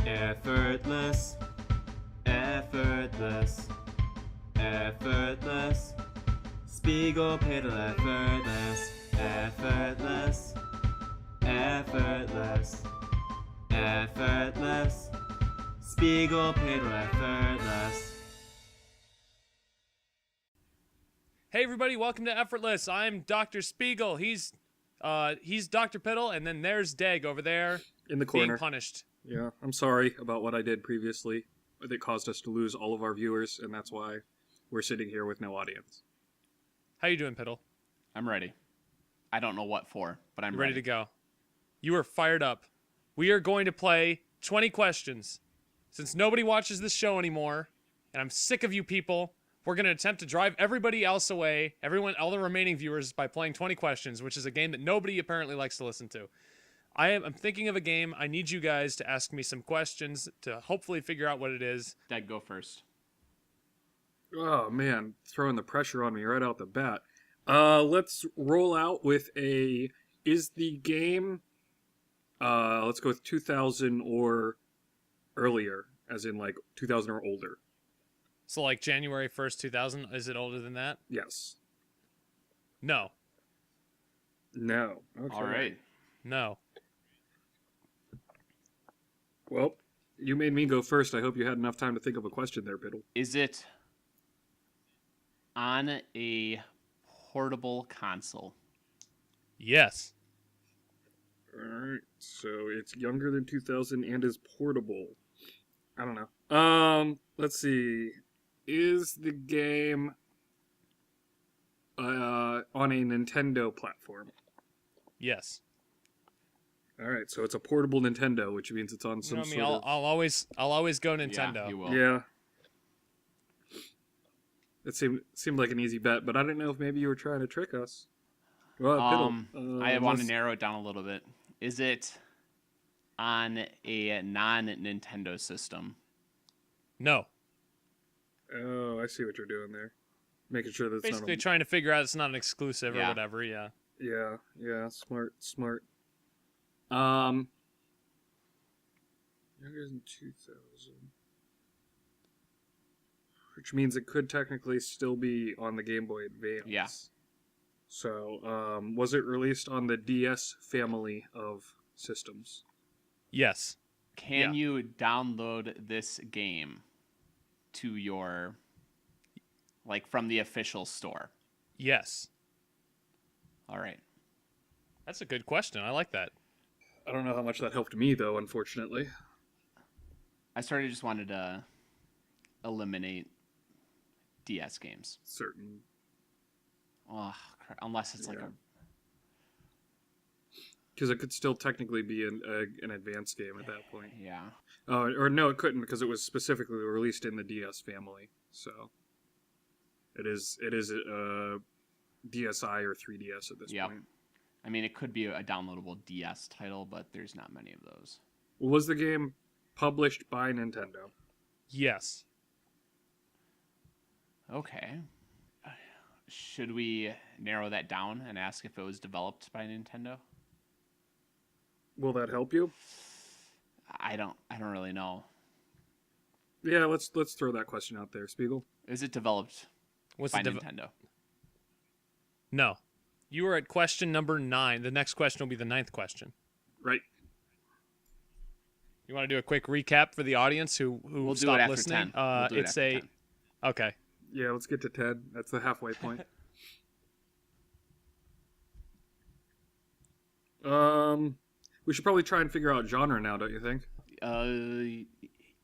Effortless, effortless, effortless. Spiegel, Piddle, effortless, effortless, effortless, effortless. Spiegel, Piddle, effortless. Hey everybody, welcome to Effortless. I'm Dr. Spigel. He's Dr. Piddle, and then there's Deg over there in the corner being punished. Yeah, I'm sorry about what I did previously. It caused us to lose all of our viewers, and that's why we're sitting here with no audience. How you doing, Piddle? I'm ready. I don't know what for, but I'm ready to go. You are fired up. We are going to play 20 questions. Since nobody watches this show anymore, and I'm sick of you people, we're going to attempt to drive everybody else away, all the remaining viewers, by playing 20 questions, which is a game that nobody apparently likes to listen to. I'm thinking of a game. I need you guys to ask me some questions to hopefully figure out what it is. Dad, go first. Oh, man. Throwing the pressure on me right out the bat. Let's roll out with is the game, let's go with 2000 or earlier, as in like 2000 or older. So like January 1st, 2000? Is it older than that? Yes. No. No. Okay. All right. No. Well, you made me go first. I hope you had enough time to think of a question there, Piddle. Is it on a portable console? Yes. Alright, so it's younger than 2000 and is portable. I don't know. Let's see. Is the game on a Nintendo platform? Yes. Alright, so it's a portable Nintendo, which means it's on some sort of... I'll always go Nintendo. Yeah, you will. Yeah. It seemed like an easy bet, but I didn't know if maybe you were trying to trick us. Well, Piddle, I want to narrow it down a little bit. Is it on a non-Nintendo system? No. Oh, I see what you're doing there. Making sure that's basically trying to figure out it's not an exclusive or whatever, yeah. Yeah, smart. Younger than 2000. Which means it could technically still be on the Game Boy Advance. Yeah. So, was it released on the DS family of systems? Yes. Can you download this game to your, from the official store? Yes. All right. That's a good question. I like that. I don't know how much that helped me, though, unfortunately. I sort of just wanted to eliminate DS games. Certain. Oh, unless it's like a... Because it could still technically be an advanced game at that point. Yeah. Or no, it couldn't, because it was specifically released in the DS family. So it is DSi or 3DS at this point. I mean, it could be a downloadable DS title, but there's not many of those. Was the game published by Nintendo? Yes. Okay. Should we narrow that down and ask if it was developed by Nintendo? Will that help you? I don't really know. Yeah, let's throw that question out there, Spiegel. Is it developed by Nintendo? No. You were at question number 9. The next question will be the 9th question. Right. You want to do a quick recap for the audience who we'll stopped do it after listening? 10. We'll do it after 10. Okay. Yeah, let's get to 10. That's the halfway point. We should probably try and figure out genre now, don't you think?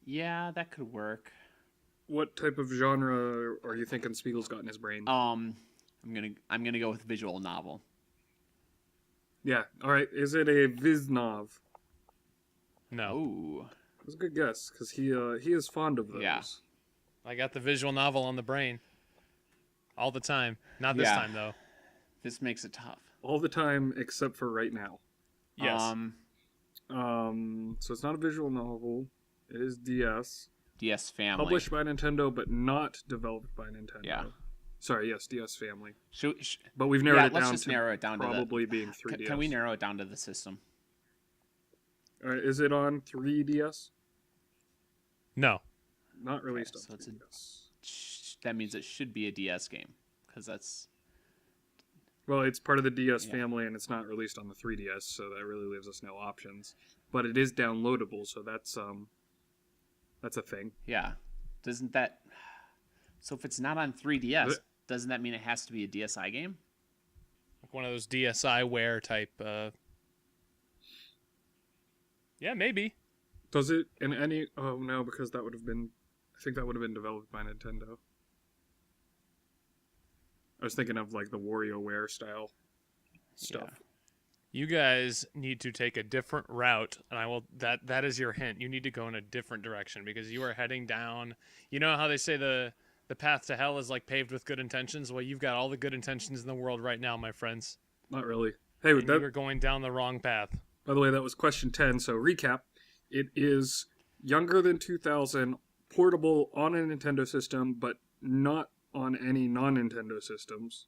Yeah, that could work. What type of genre are you thinking Spiegel's got in his brain? I'm gonna go with visual novel. Yeah. All right. Is it a Viznov? No. Ooh. That's a good guess because he is fond of those. Yeah. I got the visual novel on the brain. All the time. Not this time though. This makes it tough. All the time except for right now. Yes. So it's not a visual novel. It is DS. DS family. Published by Nintendo, but not developed by Nintendo. Yeah. Sorry, yes, DS family. But we've narrowed it down. Let's just narrow it down to probably being 3DS. Can we narrow it down to the system? All right, is it on 3DS? No. Not released so on it's 3DS. that means it should be a DS game because that's Well, it's part of the DS family, and it's not released on the 3DS, so that really leaves us no options. But it is downloadable, so that's a thing. yeah. Doesn't that? So if it's not on 3DS, But- doesn't that mean it has to be a DSi game? Like one of those DSiWare type. Yeah, maybe. Does it in any? Oh no, because that would have been. I think that would have been developed by Nintendo. I was thinking of like the WarioWare style stuff. Yeah. You guys need to take a different route, and I will. That is your hint. You need to go in a different direction because you are heading down. You know how they say the path to hell is like paved with good intentions. Well, you've got all the good intentions in the world right now, my friends. Not really. Hey, And you are going down the wrong path. by the way, that was question 10. So recap: it is younger than 2000, portable on a Nintendo system, but not on any non-Nintendo systems.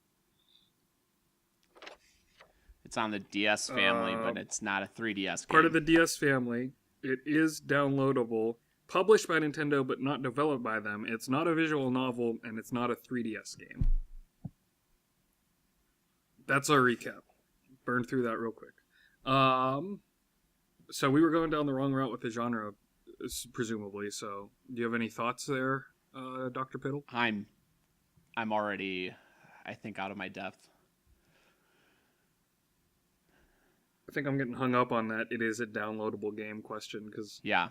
It's on the DS family, but it's not a 3DS game. Part of the DS family. It is downloadable. Published by Nintendo, but not developed by them. It's not a visual novel, and it's not a 3DS game. That's our recap. Burn through that real quick. So we were going down the wrong route with the genre, presumably. So, do you have any thoughts there, Dr. Piddle? I'm already, I think, out of my depth. I think I'm getting hung up on that. It is a downloadable game question because Yeah.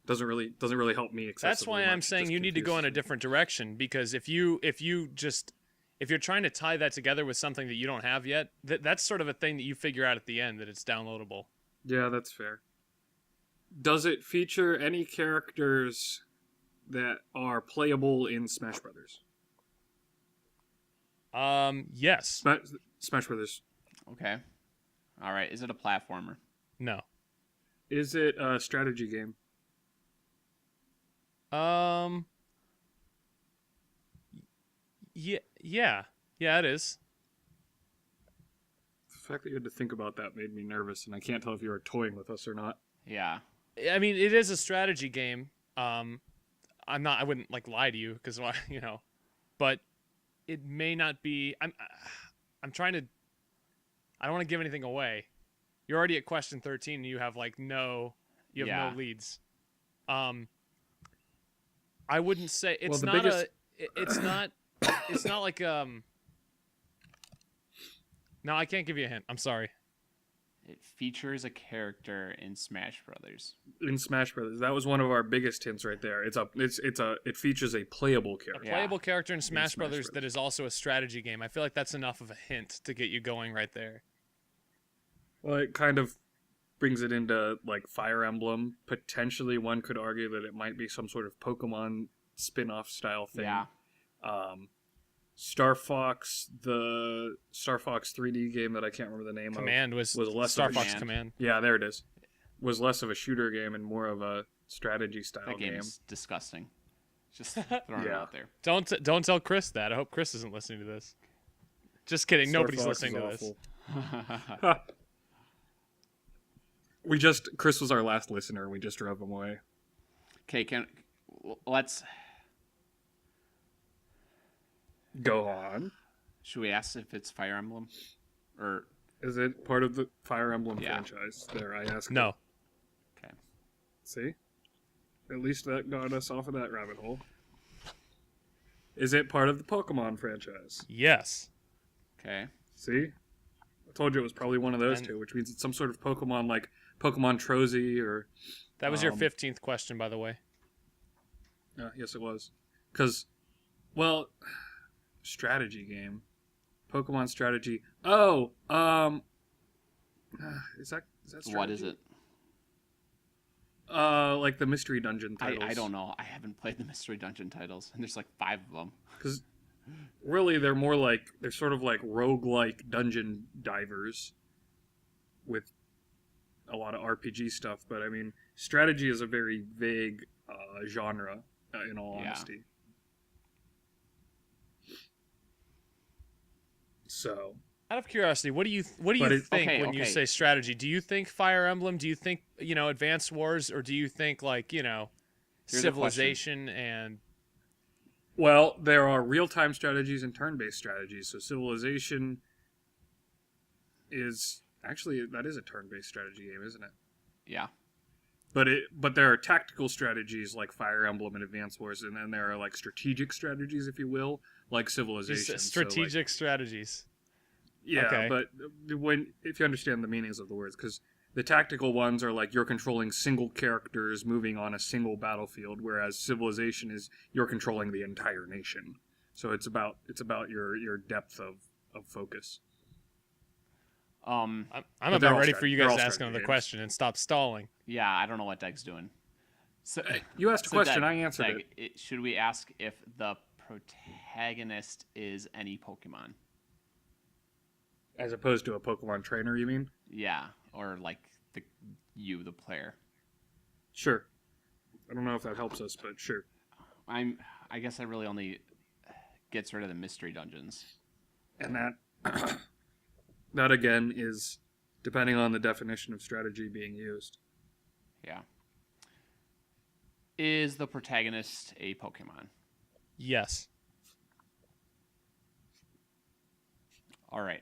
doesn't really help me. That's why I'm much. It saying just you need to go in a confuses me. different direction because if you're trying to tie that together with something that you don't have yet, that's sort of a thing that you figure out at the end that it's downloadable. Yeah, that's fair. Does it feature any characters that are playable in Smash Brothers? Yes. Smash Brothers. Okay. All right. Is it a platformer? No. Is it a strategy game? Yeah, it is. The fact that you had to think about that made me nervous, and I can't tell if you were toying with us or not. Yeah. I mean, it is a strategy game. I wouldn't like lie to you because but it may not be. I'm trying to. I don't want to give anything away. You're already at question 13, and you have no leads. I wouldn't say it's Well, not biggest... it's not. It's not like No, I can't give you a hint. I'm sorry. It features a character in Smash Brothers. In Smash Brothers, that was one of our biggest hints right there. It features a playable character. Yeah. Playable character in Smash Smash Brothers that is also a strategy game. I feel like that's enough of a hint to get you going right there. Well, it kind of brings it into like Fire Emblem. Potentially, one could argue that it might be some sort of Pokemon spin-off style thing. Yeah. Star Fox, the Star Fox 3D game that I can't remember the name Command of, was less Star of a Fox Command. Command. Yeah, there it is. Was less of a shooter game and more of a strategy style That game game. is disgusting. Just throwing it Yeah. out there. Don't tell Chris that. I hope Chris isn't listening to this. Just kidding. Star Nobody's Fox listening to is this. awful. Chris was our last listener. We just drove him away. Okay, let's. Go on. Should we ask if it's Fire Emblem, or Is it part of the Fire Emblem Yeah. franchise? There, I asked. No. okay? See? At least that got us off of that rabbit hole. Is it part of the Pokemon franchise? Yes. Okay. See? I told you it was probably one of those And- two, which means it's some sort of Pokemon like Pokemon Trozy or... That was your Um, 15th question, by the way. yes, it was. Because, well, strategy game. Pokemon strategy. Oh, is that strategy? What is it? Like the Mystery Dungeon titles. I don't know. I haven't played the Mystery Dungeon titles, and there's like 5 of them. Because really, they're sort of like roguelike dungeon divers with a lot of RPG stuff. But I mean, strategy is a very vague genre, in all Yeah. honesty. So, Out of curiosity, what do you But think Okay, when you okay. say strategy? Do you think Fire Emblem? Do you think Advanced Wars, or do you think Here's a question. Civilization and Well, there are real-time strategies and turn-based strategies. So Civilization is actually that is a turn-based strategy game, isn't it? Yeah. But there are tactical strategies like Fire Emblem and Advance Wars, and then there are like strategic strategies, if you will, like Civilization. strategic strategies. Yeah, Okay. but if you understand the meanings of the words, because the tactical ones are like you're controlling single characters moving on a single battlefield, whereas Civilization is you're controlling the entire nation. So it's about your depth of focus. I'm they're about all ready for you guys they're to all ask strategy another games. question and stop stalling. Yeah, I don't know what Deg's doing. So You asked a so question, Deg, I answered Deg, it. Should we ask if the protagonist is any Pokemon? As opposed to a Pokemon trainer, you mean? Yeah, or like the player. Sure. I don't know if that helps us, but sure. I guess that really only gets rid of the mystery dungeons. And that that again is depending on the definition of strategy being used. Yeah. Is the protagonist a Pokemon? Yes. All right.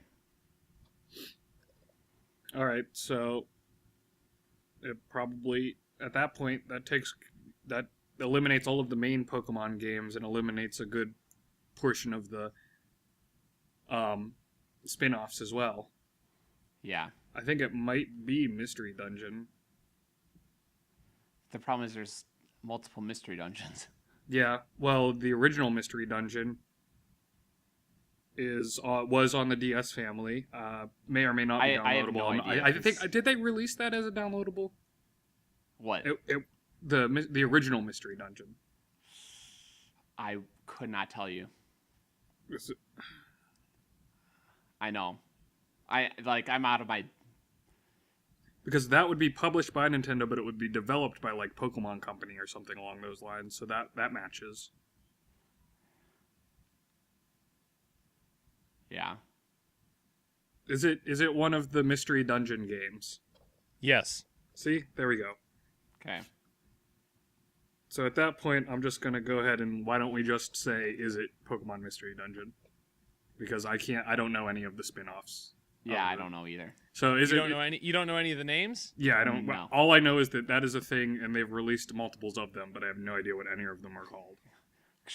All right, so it probably at that point that eliminates all of the main Pokemon games and eliminates a good portion of the spin-offs as well. Yeah. I think it might be Mystery Dungeon. The problem is there's multiple mystery dungeons. Yeah, well, the original Mystery Dungeon was on the DS family. May or may not be downloadable. I have no idea, I think did they release that as a downloadable? What? The original Mystery Dungeon. I could not tell you. Is it- I know. I'm out of my. Because that would be published by Nintendo, but it would be developed by like Pokemon Company or something along those lines. So that matches. Yeah. Is it one of the Mystery Dungeon games? Yes. See, there we go. Okay. So at that point, I'm just gonna go ahead and why don't we just say, is it Pokemon Mystery Dungeon? Because I don't know any of the spin-offs. Yeah, I don't know either. So You don't know any of the names? Yeah, I don't. No. All I know is that is a thing, and they've released multiples of them, but I have no idea what any of them are called.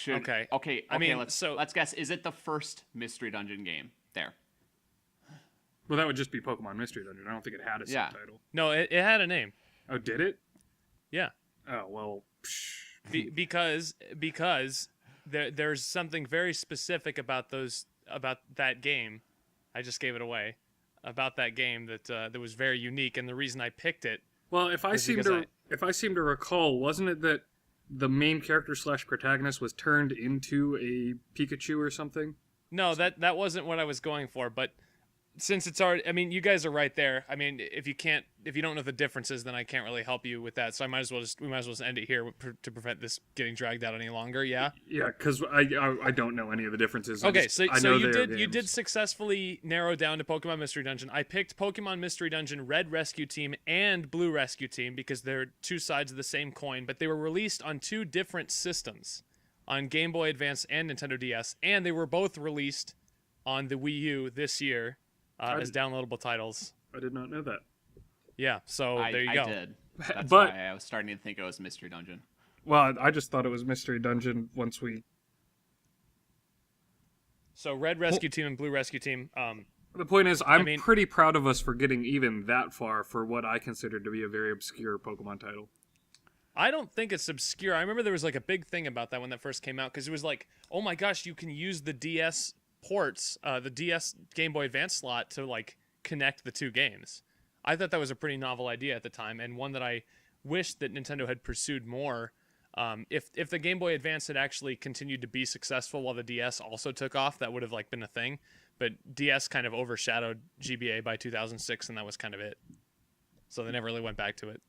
Okay. Okay. I mean, let's guess. Is it the first mystery dungeon game? There. Well, that would just be Pokemon Mystery Dungeon. I don't think it had a Yeah. subtitle. No, it had a name. Oh, did it? Yeah. Oh well. Because there's something very specific about that game. I just gave it away. About that game that was very unique, and the reason I picked it. Well, if I seem to recall, wasn't it that the main character / protagonist was turned into a Pikachu or something? No, that wasn't what I was going for, but since it's already, I mean, you guys are right there. I mean, if you don't know the differences, then I can't really help you with that. So we might as well just end it here to prevent this getting dragged out any longer. Yeah. Yeah, because I don't know any of the differences. Okay, so you did games. successfully narrow down to Pokemon Mystery Dungeon. I picked Pokemon Mystery Dungeon Red Rescue Team and Blue Rescue Team because they're two sides of the same coin, but they were released on two different systems, on Game Boy Advance and Nintendo DS, and they were both released on the Wii U this year as downloadable titles. I did not know that. Yeah, so there you go. I did. That's But- why I was starting to think it was mystery dungeon. Well, I just thought it was Mystery Dungeon once we. So Red Rescue Team and Blue Rescue Team. The point is, I'm mean- pretty proud of us for getting even that far for what I consider to be a very obscure Pokemon title. I don't think it's obscure. I remember there was like a big thing about that when that first came out because it was like, oh my gosh, you can use the DS ports, the DS Game Boy Advance slot to like connect the two games. I thought that was a pretty novel idea at the time, and one that I wish that Nintendo had pursued more. If the Game Boy Advance had actually continued to be successful while the DS also took off, that would have like been a thing. But DS kind of overshadowed GBA by 2006, and that was kind of it. So they never really went back to it.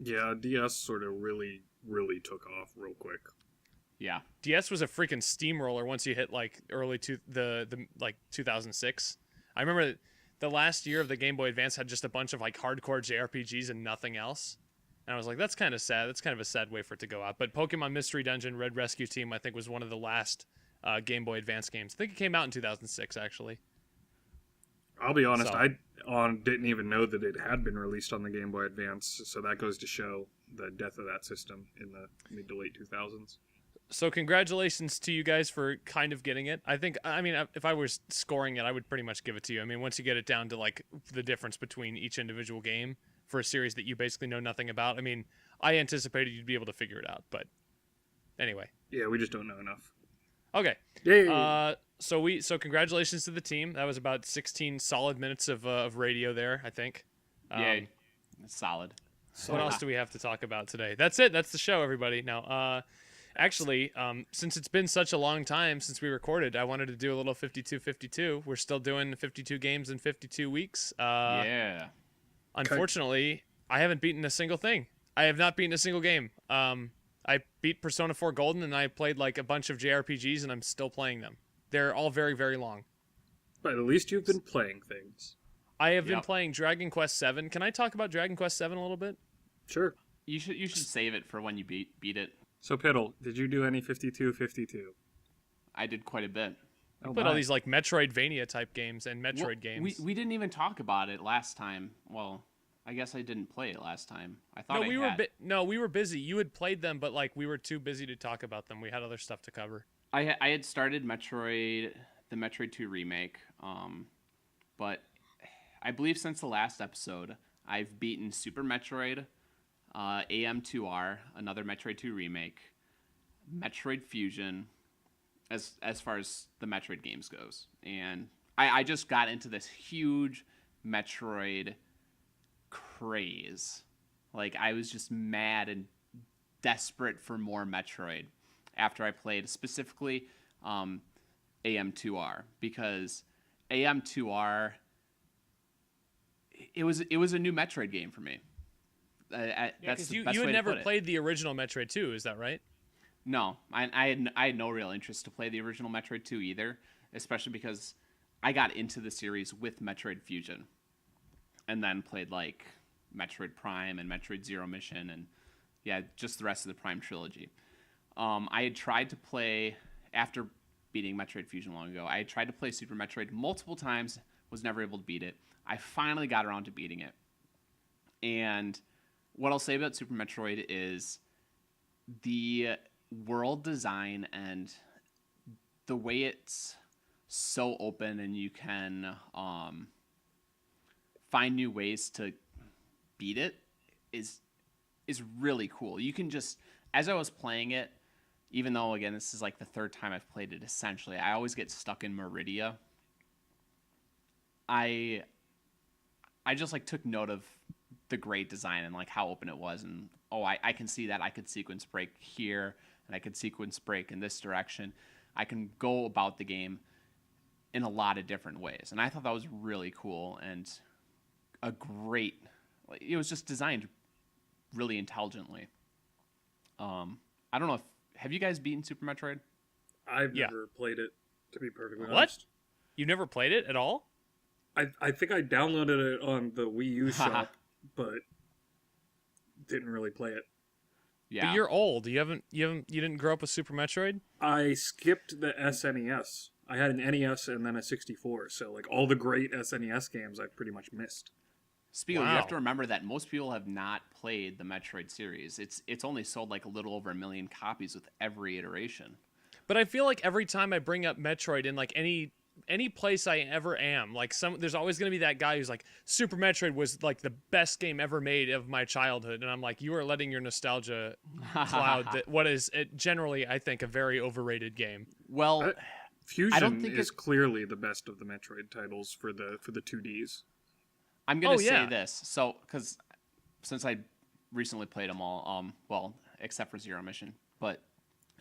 Yeah, DS sort of really, really took off real quick. Yeah. DS was a freaking steamroller once you hit like the 2006. I remember the last year of the Game Boy Advance had just a bunch of like hardcore JRPGs and nothing else. And I was like, that's kind of sad. That's kind of a sad way for it to go out. But Pokemon Mystery Dungeon Red Rescue Team, I think, was one of the last Game Boy Advance games. I think it came out in 2006, actually. I'll be honest, So- I didn't even know that it had been released on the Game Boy Advance, so that goes to show the death of that system in the mid to late 2000s. So congratulations to you guys for kind of getting it. I mean, if I was scoring it, I would pretty much give it to you. I mean, once you get it down to like the difference between each individual game for a series that you basically know nothing about, I mean, I anticipated you'd be able to figure it out. But anyway, Yeah, we just don't know enough. okay. Yay! So congratulations to the team. That was about 16 solid minutes of radio there, I think. Yay. Solid. What else do we have to talk about today? That's it. That's the show, everybody. Now, actually, since it's been such a long time since we recorded, I wanted to do a little 52-52. We're still doing 52 games in 52 weeks. Yeah. Unfortunately, I haven't beaten a single thing. I have not beaten a single game. I beat Persona 4 Golden, and I played like a bunch of JRPGs, and I'm still playing them. They're all very, very long. But at least you've been playing things. I have been Yep. playing Dragon Quest VII. Can I talk about Dragon Quest VII a little bit? Sure. You should save it for when you beat it. So, Piddle, did you do any 52-52? I did quite a bit. I played all these like Metroidvania type games and Metroid Well, games. We didn't even talk about it last time. Well, I guess I didn't play it last time. I thought No, I we had. we were busy. You had played them, but like we were too busy to talk about them. We had other stuff to cover. I had started Metroid, the Metroid 2 remake, but I believe since the last episode, I've beaten Super Metroid, AM2R, another Metroid 2 remake, Metroid Fusion, as far as the Metroid games goes, and I just got into this huge Metroid craze. Like, I was just mad and desperate for more Metroid after I played specifically AM2R, because AM2R, it was a new Metroid game for me. That's the you best had way to never put it. played the original Metroid 2, is that right? No, I had no real interest to play the original Metroid 2 either, especially because I got into the series with Metroid Fusion, and then played like Metroid Prime and Metroid Zero Mission, and yeah, just the rest of the Prime trilogy. I had tried to play, after beating Metroid Fusion long ago, I had tried to play Super Metroid multiple times, was never able to beat it. I finally got around to beating it. And what I'll say about Super Metroid is the world design and the way it's so open, and you can find new ways to beat it is really cool. You can just, as I was playing it, even though again this is like the third time I've played it, essentially I always get stuck in Meridia. I just like took note of the great design and like how open it was, and I can see that I could sequence break here, and I could sequence break in this direction. I can go about the game in a lot of different ways, and I thought that was really cool and a great. It was just designed really intelligently. I don't know if have you guys beaten Super Metroid? I've Yeah. never played it, to be perfectly What? honest. You never played it at all? I think I downloaded it on the Wii U shop, but didn't really play it. Yeah, But you're old. You didn't grow up with Super Metroid? I skipped the SNES. I had an NES and then a 64, so like all the great SNES games I pretty much missed. Spiegel, you Wow. have to remember that most people have not played the Metroid series. It's only sold like a little over 1 million copies with every iteration. But I feel like every time I bring up Metroid in like any place I ever am, like there's always going to be that guy who's like, Super Metroid was like the best game ever made of my childhood, and I'm like, you are letting your nostalgia cloud that what is generally I think a very overrated game. Well, Fusion I don't think is clearly the best of the Metroid titles for the 2Ds. I'm gonna Oh, say yeah. this. So, because since I recently played them all, well, except for Zero Mission, but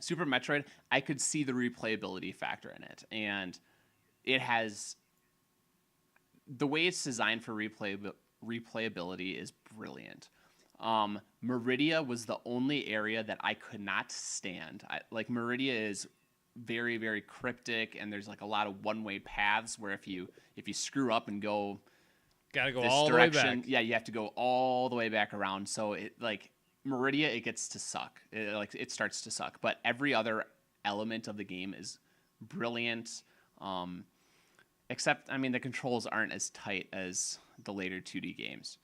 Super Metroid, I could see the replayability factor in it, and it has the way it's designed for replayability is brilliant. Meridia was the only area that I could not stand. Like Meridia is very, very cryptic, and there's like a lot of one-way paths where if you screw up and go Gotta go this all the way direction. back. Yeah, you have to go all the way back around. So it like Meridia, it gets to suck. It starts to suck. But every other element of the game is brilliant. Except, I mean, the controls aren't as tight as the later 2D games.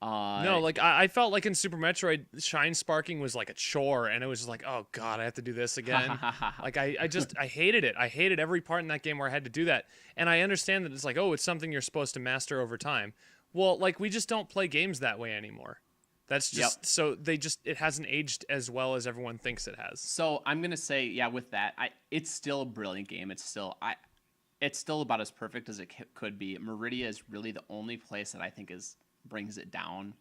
No, like I felt like in Super Metroid, shine sparking was like a chore, and it was just like, oh god, I have to do this again. Like I hated it. I hated every part in that game where I had to do that. And I understand that it's like, oh, it's something you're supposed to master over time. Well, like we just don't play games that way anymore. That's just so it hasn't aged as well as everyone thinks it has. So I'm gonna say, yeah, with that, it's still a brilliant game. It's still about as perfect as it could be. Meridia is really the only place that I think brings it down,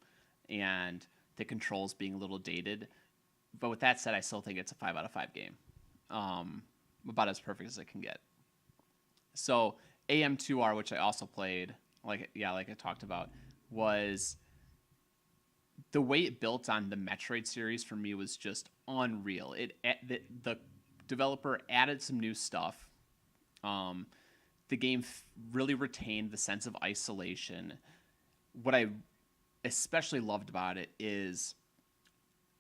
and the controls being a little dated. But with that said, I still think it's a 5 out of 5 game. About as perfect as it can get. So AM2R, which I also played, like I talked about, was the way it built on the Metroid series for me was just unreal. The developer added some new stuff. The game really retained the sense of isolation. What I especially loved about it is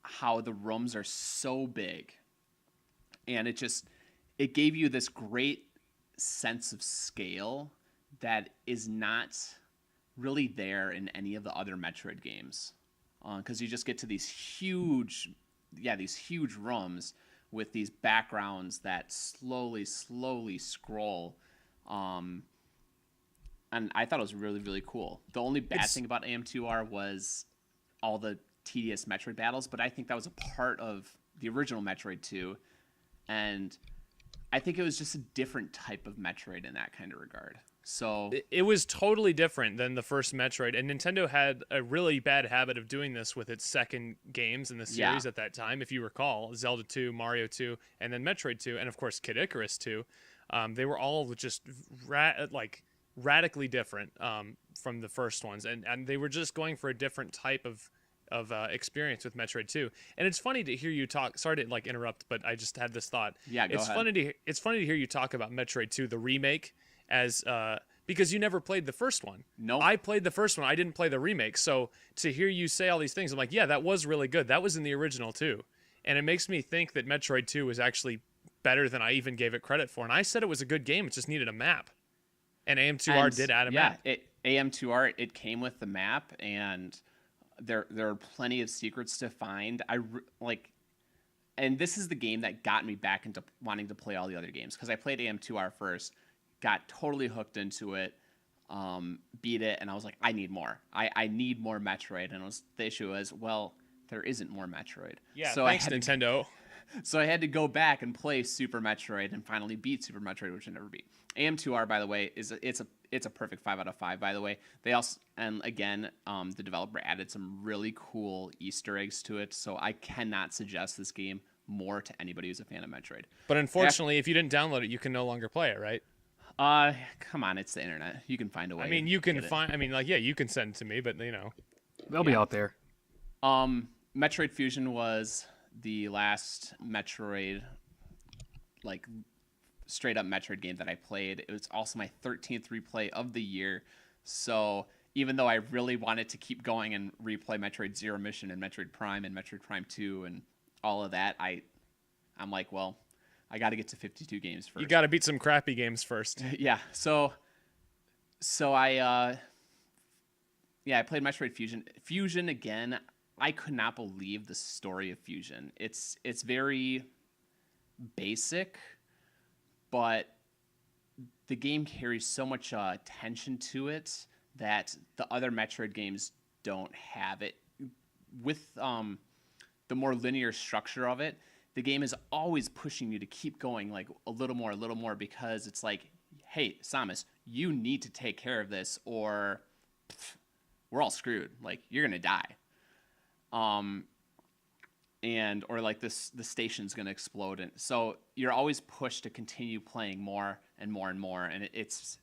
how the rooms are so big, and it gave you this great sense of scale that is not really there in any of the other Metroid games, because you just get to these huge rooms with these backgrounds that slowly scroll. And I thought it was really, really cool. The only bad thing about AM2R was all the tedious Metroid battles, but I think that was a part of the original Metroid 2. And I think it was just a different type of Metroid in that kind of regard. So it was totally different than the first Metroid, and Nintendo had a really bad habit of doing this with its second games in the series at that time. If you recall, Zelda 2, Mario 2, and then Metroid 2, and of course Kid Icarus 2. They were all just radically different from the first ones, and they were just going for a different type of experience with Metroid 2. And it's funny to hear you talk. Sorry to like interrupt, but I just had this thought. Yeah, go ahead. It's funny to hear you talk about Metroid 2, the remake, as because you never played the first one. No, I played the first one. I didn't play the remake. So to hear you say all these things, I'm like, yeah, that was really good. That was in the original too, and it makes me think that Metroid 2 was actually better than I even gave it credit for. And I said it was a good game. It just needed a map. And AM2R did add a map. Yeah, AM2R, it came with the map, and there are plenty of secrets to find. And this is the game that got me back into wanting to play all the other games, because I played AM2R first, got totally hooked into it, beat it, and I was like, I need more. I need more Metroid. And the issue was, well, there isn't more Metroid. Yeah, so thanks, Nintendo. So I had to go back and play Super Metroid and finally beat Super Metroid, which I never beat. AM2R, by the way, it's a perfect 5 out of 5. By the way, they also, and again, the developer added some really cool Easter eggs to it. So I cannot suggest this game more to anybody who's a fan of Metroid. But unfortunately, if you didn't download it, you can no longer play it, right? Come on, it's the internet. You can find a way. I mean, you can find. I mean, like, yeah, you can send it to me, but they'll be out there. Metroid Fusion was the last Metroid, like straight up Metroid game that I played. It was also my 13th replay of the year. So even though I really wanted to keep going and replay Metroid Zero Mission and Metroid Prime 2 and all of that, I'm like, well, I got to get to 52 games first. You got to beat some crappy games first. Yeah. So I played Metroid Fusion. Fusion again. I could not believe the story of Fusion. It's very basic, but the game carries so much tension to it that the other Metroid games don't have it. With the more linear structure of it, the game is always pushing you to keep going, like a little more, because it's like, hey, Samus, you need to take care of this, or we're all screwed. Like, you're gonna die. Or like the station's gonna explode, and so you're always pushed to continue playing more and more and more. And it's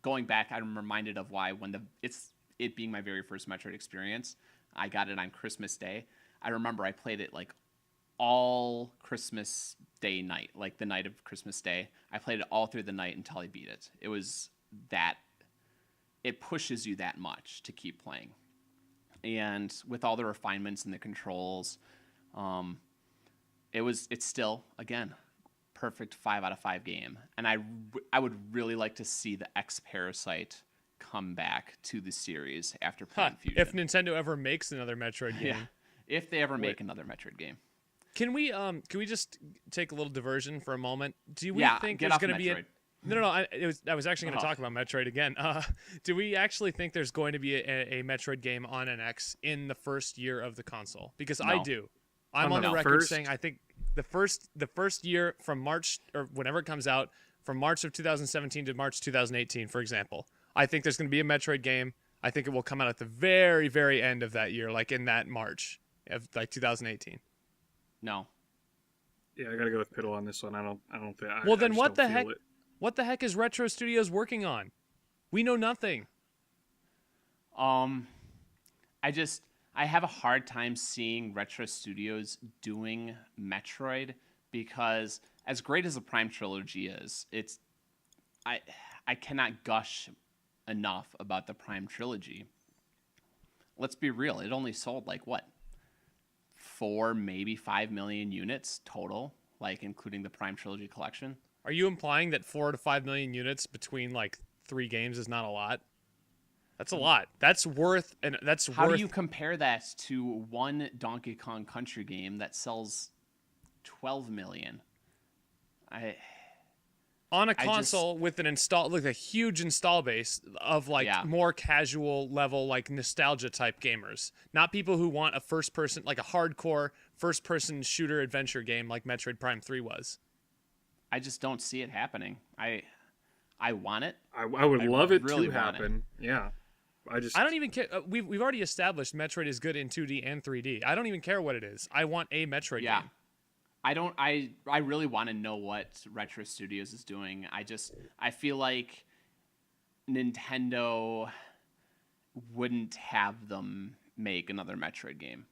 going back. I'm reminded of why it being my very first Metroid experience. I got it on Christmas Day. I remember I played it like all Christmas Day night, like the night of Christmas Day. I played it all through the night until I beat it. It was that it pushes you that much to keep playing. And with all the refinements and the controls, it's still, again, perfect 5 out of 5 game. And I would really like to see the X-Parasite come back to the series after playing Fusion. If Nintendo ever makes another Metroid game. Yeah, if they ever make another Metroid game. Can we just take a little diversion for a moment? Do we think get there's off going to be Metroid. No, I was actually going to talk about Metroid again. Do we actually think there's going to be a Metroid game on NX in the first year of the console? Because I do. I'm on the record saying I think the first year from March or whenever it comes out, from March of 2017 to March 2018, for example, I think there's going to be a Metroid game. I think it will come out at the very, very end of that year, like in that March of like 2018. No. Yeah, I gotta go with Piddle on this one. I don't think. Well, then I just what the don't feel heck? it. What the heck is Retro Studios working on? We know nothing. I have a hard time seeing Retro Studios doing Metroid because as great as the Prime trilogy is, I cannot gush enough about the Prime trilogy. Let's be real, it only sold like what? 4, maybe 5 million units total, like including the Prime trilogy collection. Are you implying that 4 to 5 million units between like 3 games is not a lot? That's a lot. That's worth. How do you compare that to one Donkey Kong Country game that sells 12 million? On a console with an a huge install base of more casual level, like nostalgia type gamers, not people who want a first person, like a hardcore first person shooter adventure game like Metroid Prime 3 was. I just don't see it happening. I want it. I would love it really to happen. Yeah. I don't even care. We've already established Metroid is good in 2D and 3D. I don't even care what it is. I want a Metroid game. I really want to know what Retro Studios is doing. I feel like Nintendo wouldn't have them make another Metroid game.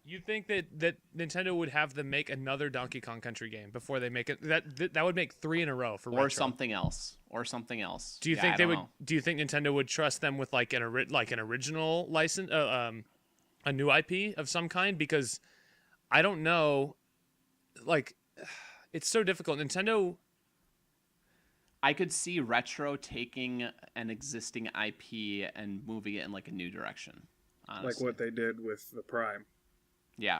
You think that Nintendo would have them make another Donkey Kong Country game before they make it? That would make 3 in a row for Retro. Or something else. Do you think they would? Do you think Nintendo would trust them with like an original license, a new IP of some kind? Because I don't know. Like, it's so difficult. Nintendo. I could see Retro taking an existing IP and moving it in like a new direction. Honestly. Like what they did with the Prime. Yeah.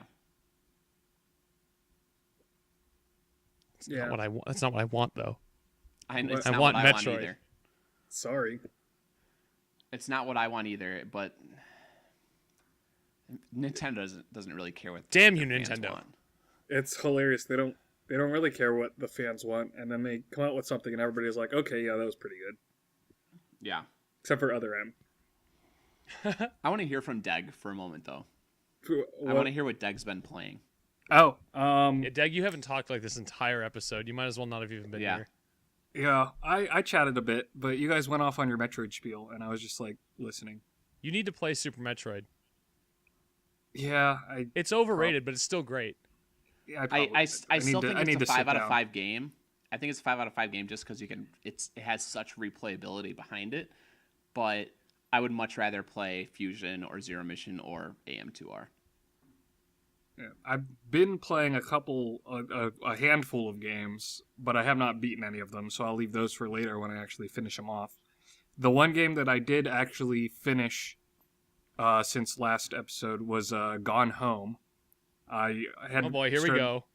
It's not what I want. That's not what I want, though. I want Metroid. Want either. Sorry. It's not what I want either, but Nintendo doesn't really care what. Damn you, Nintendo! Want. It's hilarious. They don't really care what the fans want, and then they come out with something, and everybody's like, "Okay, yeah, that was pretty good." Yeah. Except for Other M. I want to hear from Deg for a moment, though. What? I want to hear what Deg's been playing. Oh, yeah, Deg, you haven't talked like this entire episode. You might as well not have even been here. Yeah, I chatted a bit, but you guys went off on your Metroid spiel, and I was just like listening. You need to play Super Metroid. Yeah, it's overrated, but it's still great. Yeah, I still think it's a 5 out of 5 game. I think it's a 5 out of 5 game just because it has such replayability behind it. But I would much rather play Fusion or Zero Mission or AM2R. Yeah, I've been playing a handful of games, but I have not beaten any of them, so I'll leave those for later when I actually finish them off. The one game that I did actually finish since last episode was Gone Home. I had oh boy, here we go.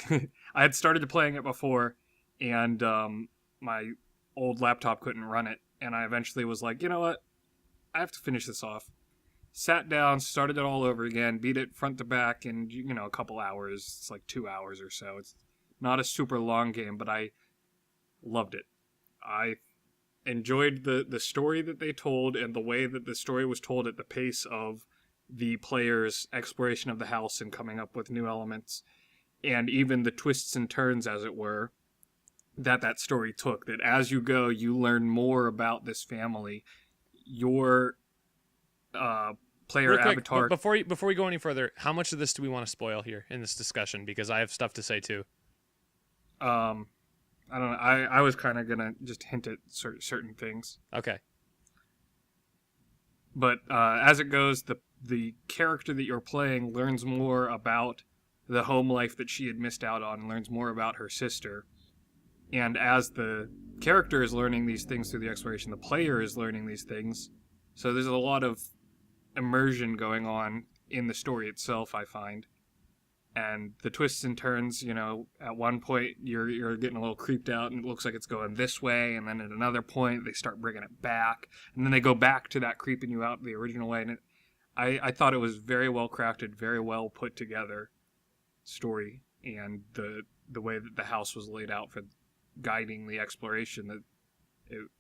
I had started playing it before, and my old laptop couldn't run it, and I eventually was like, you know what? I have to finish this off. Sat down, started it all over again, beat it front to back in, a couple hours. It's like 2 hours or so. It's not a super long game, but I loved it. I enjoyed the story that they told and the way that the story was told at the pace of the player's exploration of the house and coming up with new elements, and even the twists and turns, as it were, that story took. That as you go, you learn more about this family. Your player Real quick, avatar. Before we go any further, how much of this do we want to spoil here in this discussion? Because I have stuff to say too. I don't know. I was kind of gonna just hint at certain things. Okay. But as it goes, the character that you're playing learns more about the home life that she had missed out on, learns more about her sister. And as the character is learning these things through the exploration, the player is learning these things. So there's a lot of immersion going on in the story itself, I find. And the twists and turns, at one point you're getting a little creeped out and it looks like it's going this way, and then at another point they start bringing it back, and then they go back to that creeping you out the original way. And I thought it was very well crafted, very well put together story, and the way that the house was laid out for guiding the exploration, that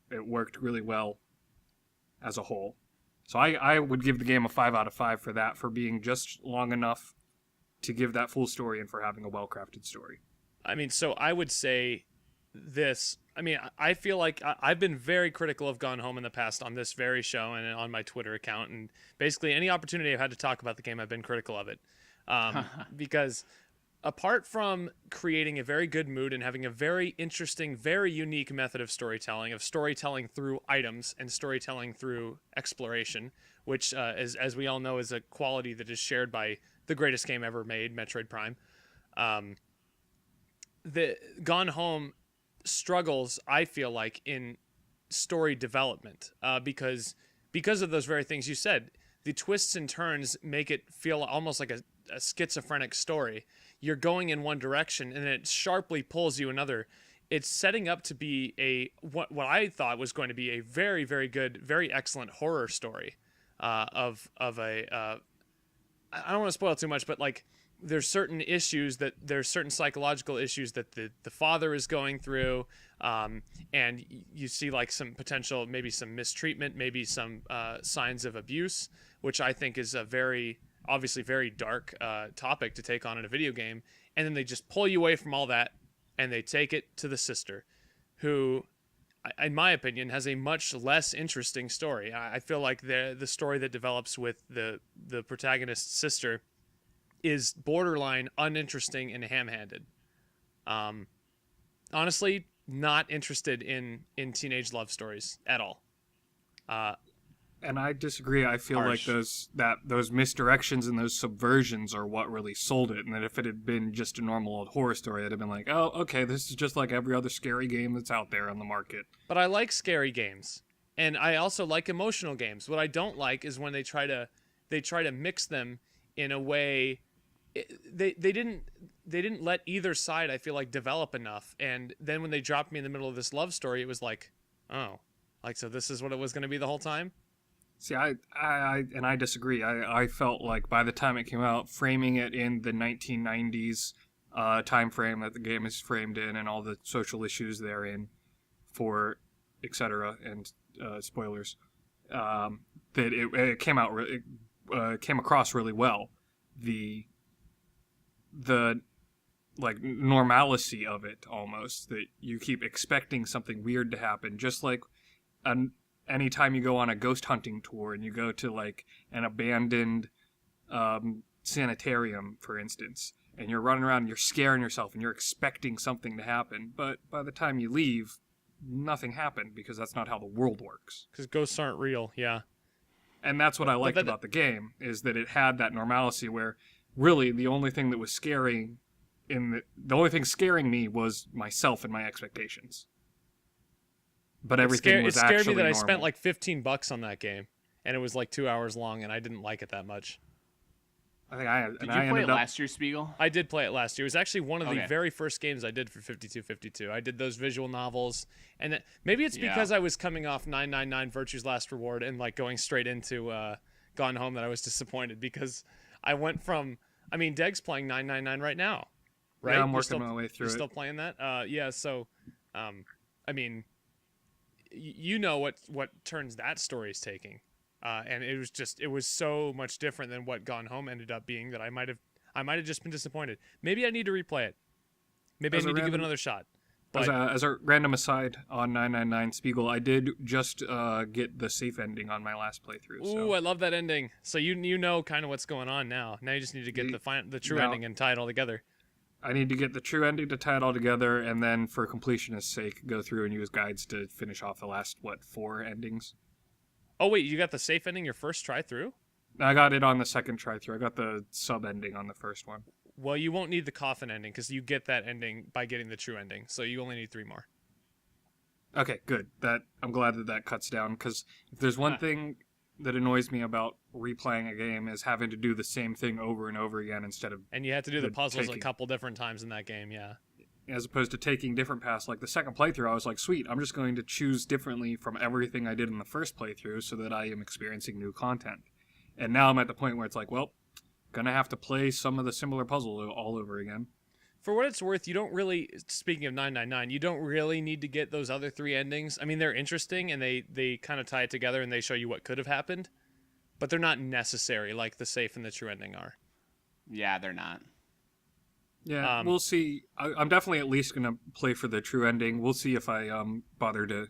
it worked really well as a whole. So I would give the game a 5 out of 5 for that, for being just long enough to give that full story and for having a well-crafted story. I mean, so I would say this. I mean, I feel like I've been very critical of Gone Home in the past on this very show and on my Twitter account. And basically any opportunity I've had to talk about the game, I've been critical of it. Because apart from creating a very good mood and having a very interesting, very unique method of storytelling through items and storytelling through exploration, which, as we all know, is a quality that is shared by the greatest game ever made, Metroid Prime. The Gone Home struggles, I feel like, in story development because of those very things you said. The twists and turns make it feel almost like a schizophrenic story. You're going in one direction and it sharply pulls you another. It's setting up to be what I thought was going to be a very, very good, very excellent horror story of a I don't want to spoil too much, but like there's certain psychological issues that the father is going through, and you see like some potential, maybe some mistreatment, maybe some signs of abuse, which I think is a obviously very dark topic to take on in a video game. And then they just pull you away from all that and they take it to the sister, who, in my opinion, has a much less interesting story. I feel like the story that develops with the protagonist's sister is borderline uninteresting and ham-handed. Honestly, not interested in teenage love stories at all. And I disagree. I feel like those misdirections and those subversions are what really sold it. And that if it had been just a normal old horror story, I'd have been like, oh, okay, this is just like every other scary game that's out there on the market. But I like scary games, and I also like emotional games. What I don't like is when they try to mix them in a way. They didn't let either side, I feel like, develop enough. And then when they dropped me in the middle of this love story, it was like, oh, like, so this is what it was going to be the whole time? See, I disagree. I felt like by the time it came out, framing it in the 1990s time frame that the game is framed in, and all the social issues therein, for etc. and spoilers, that it came out came across really well. The like normalcy of it, almost, that you keep expecting something weird to happen, just like anytime you go on a ghost hunting tour and you go to like an abandoned sanitarium, for instance, and you're running around and you're scaring yourself and you're expecting something to happen, but by the time you leave, nothing happened, because that's not how the world works. Because ghosts aren't real, yeah. And that's what I liked about the game, is that it had that normalcy where really the only thing that was scary the only thing scaring me was myself and my expectations. But everything was actually normal. It scared me that I spent like $15 on that game, and it was like 2 hours long, and I didn't like it that much. I think Did you play it last year, Spigel? I did play it last year. It was actually one of the very first games I did for 5252. I did those visual novels, and maybe it's because I was coming off 999 Virtue's Last Reward and like going straight into Gone Home that I was disappointed, because I went from, I mean, Deg's playing 999 right now, right? Yeah, I'm working my way through it. You're still playing that? Yeah, so, I mean, you know what turns that story is taking. And it was so much different than what Gone Home ended up being that I might have just been disappointed. Maybe I need to replay it. Maybe I need to give it another shot. But as a random aside on 999 Spiegel, I did just get the safe ending on my last playthrough. Ooh, I love that ending. So you know kind of what's going on now. Now you just need to get the true ending and tie it all together. I need to get the true ending to tie it all together, and then for completionist's sake, go through and use guides to finish off the last 4 endings. Oh wait, you got the safe ending your first try through? I got it on the second try through. I got the sub ending on the first one. Well, you won't need the coffin ending because you get that ending by getting the true ending. So you only need 3 more. Okay, good. I'm glad that cuts down, because if there's one thing that annoys me about replaying a game is having to do the same thing over and over again instead of... And you have to do the puzzles taking, a couple different times in that game, yeah. As opposed to taking different paths. Like the second playthrough, I was like, sweet, I'm just going to choose differently from everything I did in the first playthrough so that I am experiencing new content. And now I'm at the point where it's like, well, gonna have to play some of the similar puzzle all over again. For what it's worth, you don't really, speaking of 999, you don't really need to get those other 3 endings. I mean, they're interesting, and they kind of tie it together, and they show you what could have happened. But they're not necessary like the safe and the true ending are. Yeah, they're not. Yeah, we'll see. I'm definitely at least going to play for the true ending. We'll see if I bother to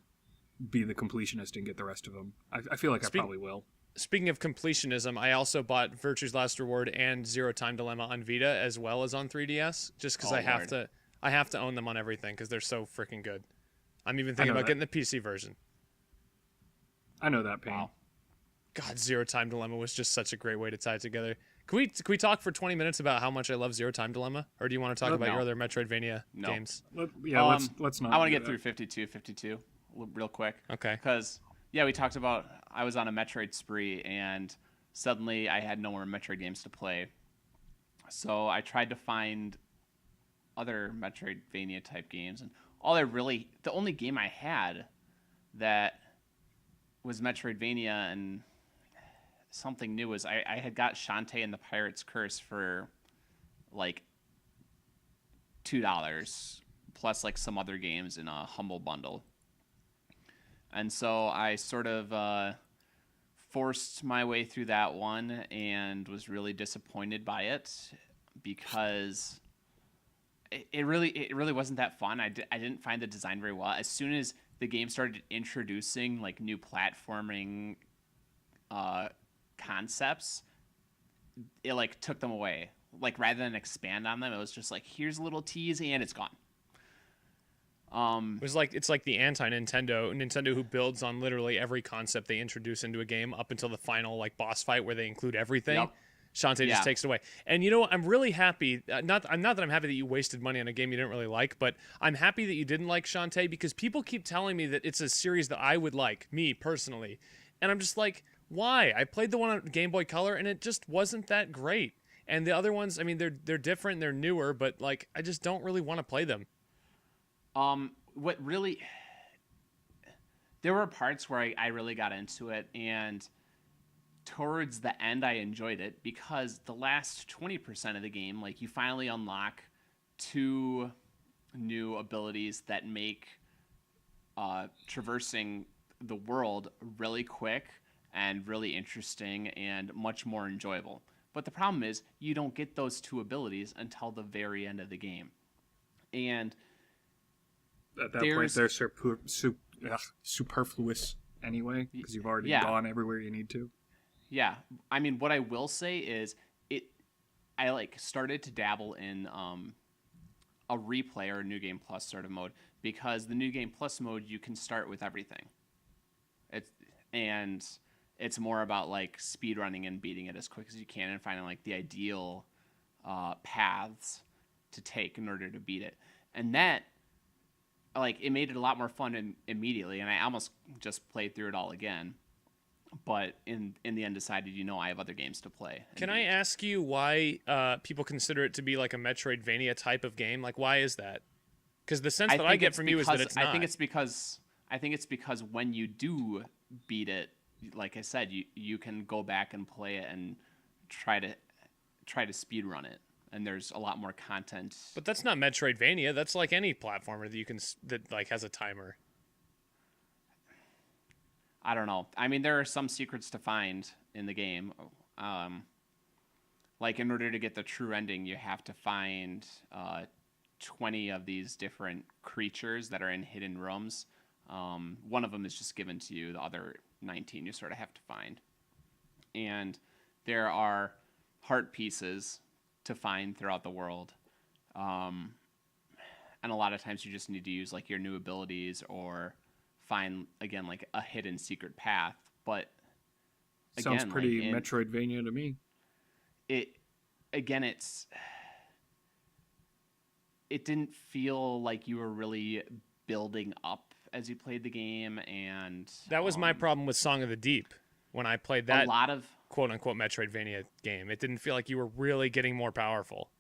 be the completionist and get the rest of them. I feel like I probably will. Speaking of completionism, I also bought Virtue's Last Reward and Zero Time Dilemma on Vita as well as on 3DS, just because I have to own them on everything because they're so freaking good. I'm even thinking about getting the PC version. I know that pain. Wow. God, Zero Time Dilemma was just such a great way to tie it together. Can we talk for 20 minutes about how much I love Zero Time Dilemma, or do you want to talk about your other Metroidvania games? Let's not. I want to get through 52 real quick. Okay. Because we talked about I was on a Metroid spree, and suddenly I had no more Metroid games to play. So I tried to find other Metroidvania type games, and the only game I had that was Metroidvania and something new was I had got Shantae and the Pirate's Curse for like $2 plus like some other games in a humble bundle. And so I sort of forced my way through that one and was really disappointed by it because it really wasn't that fun. I didn't find the design very well. As soon as the game started introducing like new platforming concepts, it like took them away. Like rather than expand on them, it was just like, here's a little tease and it's gone. It's like the Nintendo who builds on literally every concept they introduce into a game up until the final like boss fight where they include everything. Yep. Shantae just takes it away. And you know what? I'm really happy. Not that I'm happy that you wasted money on a game you didn't really like, but I'm happy that you didn't like Shantae because people keep telling me that it's a series that I would like, me personally. And I'm just like, why? I played the one on Game Boy Color and it just wasn't that great. And the other ones, I mean, they're different, they're newer, but like I just don't really want to play them. There were parts where I really got into it, and towards the end I enjoyed it because the last 20% of the game, like you finally unlock 2 new abilities that make traversing the world really quick and really interesting and much more enjoyable. But the problem is you don't get those 2 abilities until the very end of the game. And at that point, they're superfluous anyway, because you've already gone everywhere you need to. Yeah, I mean, what I will say is, I like started to dabble in a replay or a New Game Plus sort of mode because the New Game Plus mode you can start with everything. It's more about like speed running and beating it as quick as you can and finding like the ideal paths to take in order to beat it, and that. Like, it made it a lot more fun immediately, and I almost just played through it all again. But in the end, decided, I have other games to play. Can I ask you why people consider it to be like a Metroidvania type of game? Like, why is that? Because the sense that I get from you is that it's not. I think it's because when you do beat it, like I said, you can go back and play it and try to speed run it. And there's a lot more content. But that's not Metroidvania. That's like any platformer that like has a timer. I don't know. I mean, there are some secrets to find in the game. Like in order to get the true ending, you have to find 20 of these different creatures that are in hidden rooms. One of them is just given to you. The other 19 you sort of have to find. And there are heart pieces to find throughout the world. And a lot of times you just need to use like your new abilities or find, again, like a hidden secret path. But Sounds again, pretty like, Metroidvania to me. it again, it didn't feel like you were really building up as you played the game, and That was my problem with Song of the Deep when I played a that lot of quote-unquote Metroidvania game. It didn't feel like you were really getting more powerful.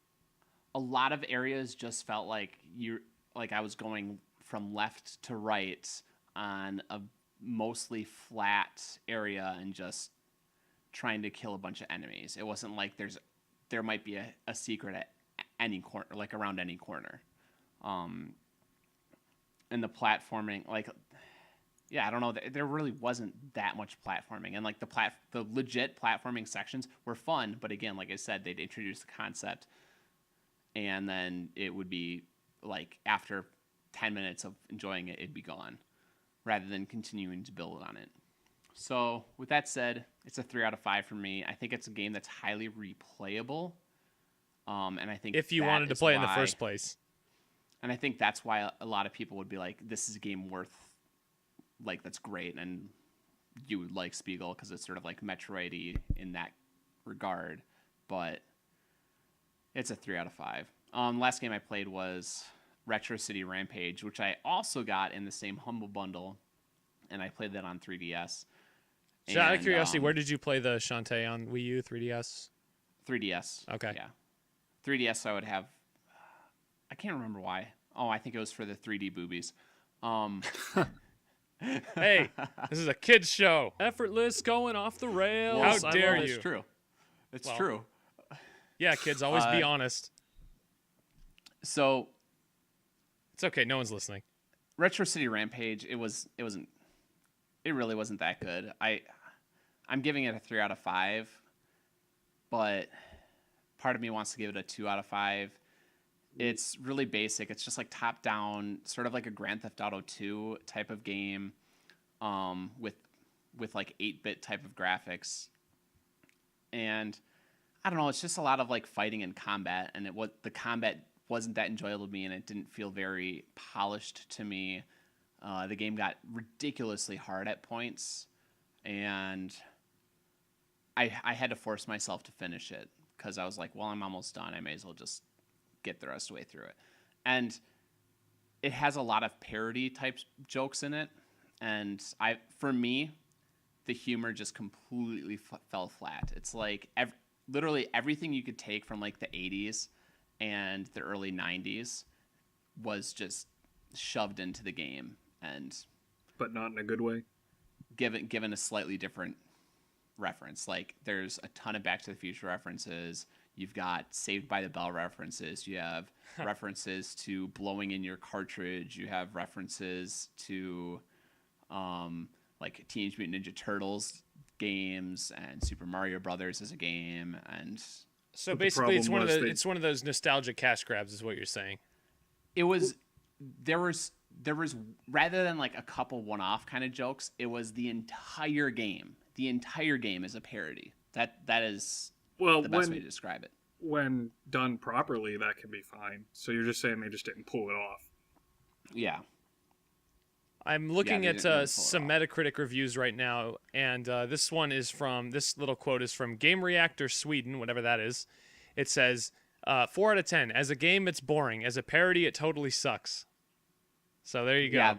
areas just felt like I was going from left to right on a mostly flat area and just trying to kill a bunch of enemies. It wasn't like there might be a secret at any corner, like around any corner. And the platforming, like, yeah, I don't know. There really wasn't that much platforming, and like the legit platforming sections were fun, but again, like I said, they'd introduce the concept, and then it would be like after 10 minutes of enjoying it, it'd be gone, rather than continuing to build on it. So with that said, it's a 3 out of 5 for me. I think it's a game that's highly replayable, and I think If you that wanted to is play in the why- first place. and I think that's why a lot of people would be like, this is a game worth, like, that's great. And you would like Spigel because it's sort of like Metroid-y in that regard. But it's a 3 out of 5. Last game I played was Retro City Rampage, which I also got in the same Humble Bundle. And I played that on 3DS. So out of And, curiosity, where did you play the Shantae on Wii U, 3DS? 3DS. Okay. Yeah. 3DS I would have... I can't remember why. Oh, I think it was for the 3D boobies. Hey, this is a kid's show. Effortless going off the rails. How dare you? It's true. It's Well, true. Yeah, kids, always be honest. So, It's okay. No one's listening. Retro City Rampage, it really wasn't that good. I'm giving it a 3 out of 5, but part of me wants to give it a 2 out of 5. It's really basic. It's just like top down, sort of like a Grand Theft Auto 2 type of game, with like 8-bit type of graphics. And I don't know, it's just a lot of like fighting and combat, and the combat wasn't that enjoyable to me, and it didn't feel very polished to me. The game got ridiculously hard at points, and I had to force myself to finish it because I was like, well, I'm almost done. I may as well just get the rest of the way through it. And it has a lot of parody type jokes in it, and for me, the humor just completely fell flat. It's like literally everything you could take from like the 80s and the early 90s was just shoved into the game, and But not in a good way. given a slightly different reference. Like, there's a ton of Back to the Future references. You've got Saved by the Bell references. You have references to blowing in your cartridge. You have references to like Teenage Mutant Ninja Turtles games, and Super Mario Brothers as a game. And So But the basically, it's problem was they- it's one of those nostalgic cash grabs, is what you're saying. it was there was rather than like a couple one-off kind of jokes, it was the entire game. The entire game is a parody. That is Well, the best way to describe it. when done properly, that can be fine. So you're just saying they just didn't pull it off. Yeah. I'm looking they at didn't really pull it some off. Metacritic reviews right now, and this little quote is from Game Reactor Sweden, whatever that is. It says, 4 out of 10. As a game, it's boring. As a parody, it totally sucks. So there you go. Yeah.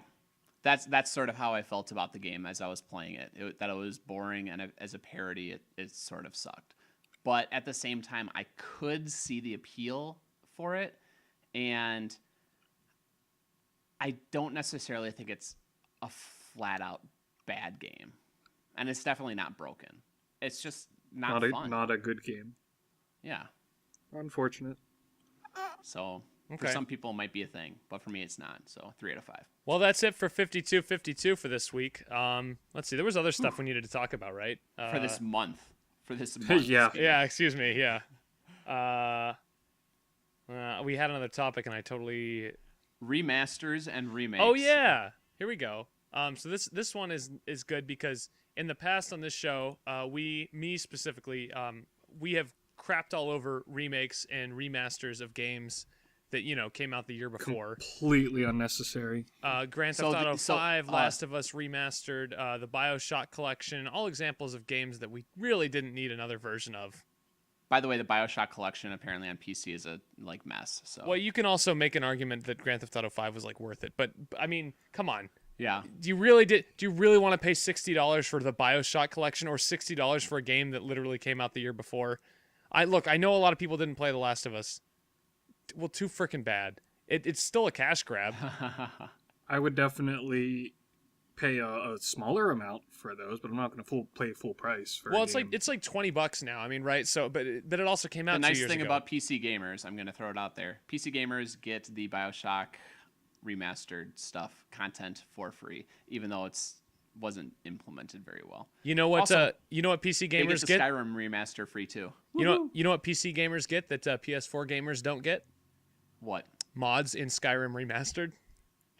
That's sort of how I felt about the game as I was playing it. That it was boring, and as a parody, it sort of sucked. But at the same time, I could see the appeal for it, and I don't necessarily think it's a flat-out bad game. And it's definitely not broken. It's just not fun. Not a good game. Yeah. Unfortunate. So Okay. for some people, it might be a thing, but for me, it's not. So 3 out of 5. Well, that's it for 5252 for this week. Let's see. There was other stuff we needed to talk about, right? For this month. For this month. Yeah. Yeah, excuse me. Yeah. We had another topic, and I totally... Remasters and remakes. Oh, yeah. Here we go. So this one is good because in the past on this show, me specifically, we have crapped all over remakes and remasters of games that came out the year before. Completely unnecessary. Grand Theft Auto 5, Last of Us Remastered, the BioShock Collection, all examples of games that we really didn't need another version of. By the way, the BioShock Collection apparently on PC is a mess. So Well, you can also make an argument that Grand Theft Auto 5 was worth it, but I mean, come on. yeah, Do you really want to pay $60 for the BioShock Collection or $60 for a game that literally came out the year before? I know a lot of people didn't play The Last of Us. Well, too freaking bad. It's still a cash grab. I would definitely pay a smaller amount for those, but I'm not going to pay full price for. Well, it's like $20 now. I mean, right? So, but it also came out. the 2 nice years thing ago. about PC gamers, I'm going to throw it out there. PC gamers get the BioShock remastered stuff content for free, even though it's wasn't implemented very well. You know what? Also, you know what PC They gamers get the get? Skyrim remaster free too. You know what PC gamers get that PS4 gamers don't get? What? Mods in Skyrim Remastered.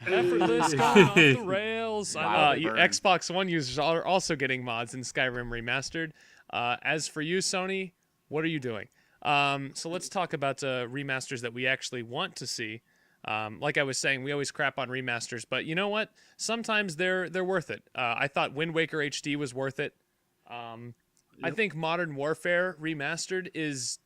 Effortless, going off the rails. Wow, burn. Xbox One users are also getting mods in Skyrim Remastered. As for you, Sony, what are you doing? So let's talk about remasters that we actually want to see. Like I was saying, we always crap on remasters, but you know what? Sometimes they're worth it. I thought Wind Waker HD was worth it. I think Modern Warfare Remastered is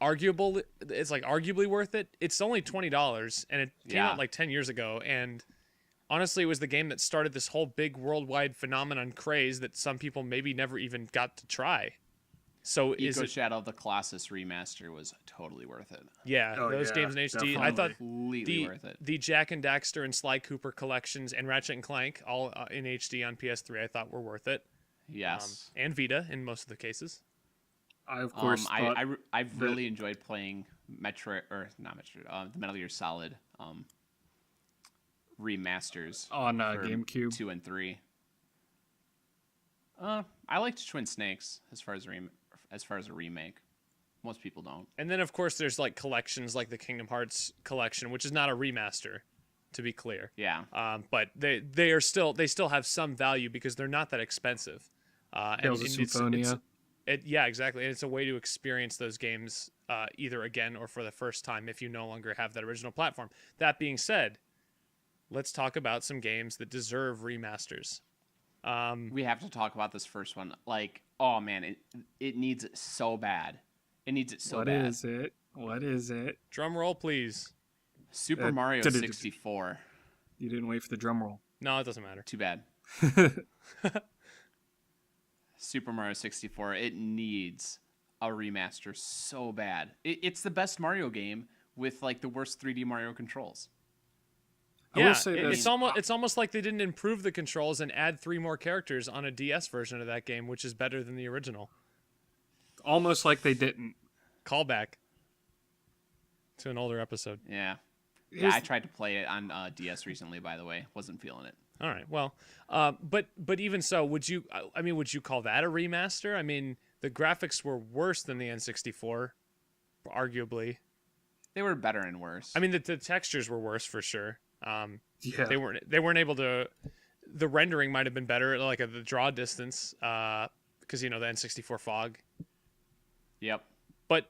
arguable. It's arguably worth it. It's only $20, and it came out 10 years ago. And honestly, it was the game that started this whole big worldwide phenomenon craze that some people maybe never even got to try. So Eco Shadow of the Colossus remaster was totally worth it. Yeah, those games in HD. I thought Completely worth it. the Jack and Daxter and Sly Cooper collections and Ratchet and Clank, all in HD on PS3, I thought were worth it. Yes. And Vita in most of the cases. I of course thought I've really enjoyed playing Metroid, or not Metroid, the Metal Gear Solid remasters on for GameCube 2 and 3. I liked Twin Snakes as far as a remake. Most people don't. And then of course there's collections like the Kingdom Hearts collection, which is not a remaster, to be clear. Yeah. But they still have some value because they're not that expensive. Tales of Symphonia. Yeah, exactly. And it's a way to experience those games either again or for the first time if you no longer have that original platform. That being said, let's talk about some games that deserve remasters. We have to talk about this first one. Oh man, it needs it so bad. It needs it so bad. What is it? Drum roll, please. Super Mario 64. You didn't wait for the drum roll. No, it doesn't matter. Too bad. Super Mario 64. It needs a remaster so bad. It's the best Mario game with the worst 3D Mario controls. I will say it's almost like they didn't improve the controls and add 3 more characters on a DS version of that game, which is better than the original. Almost like they didn't. Callback to an older episode. Yeah. Yeah, I tried to play it on DS recently, by the way. Wasn't feeling it. All right. Well, but even so, would you call that a remaster? I mean, the graphics were worse than the N64, arguably. They were better and worse. I mean, the textures were worse for sure. Yeah. They weren't able to. The rendering might have been better, at the draw distance, because the N64 fog. Yep. But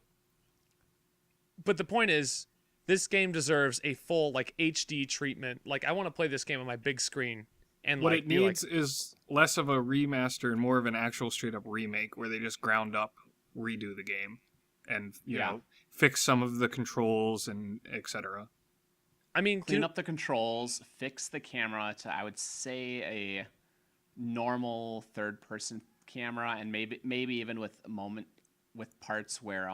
the point is, this game deserves a full HD treatment. I want to play this game on my big screen, and what it needs is less of a remaster and more of an actual straight up remake where they just ground up redo the game, and you know fix some of the controls and etc. I mean, clean up the controls, fix the camera to, I would say, a normal third-person camera, and maybe even with parts where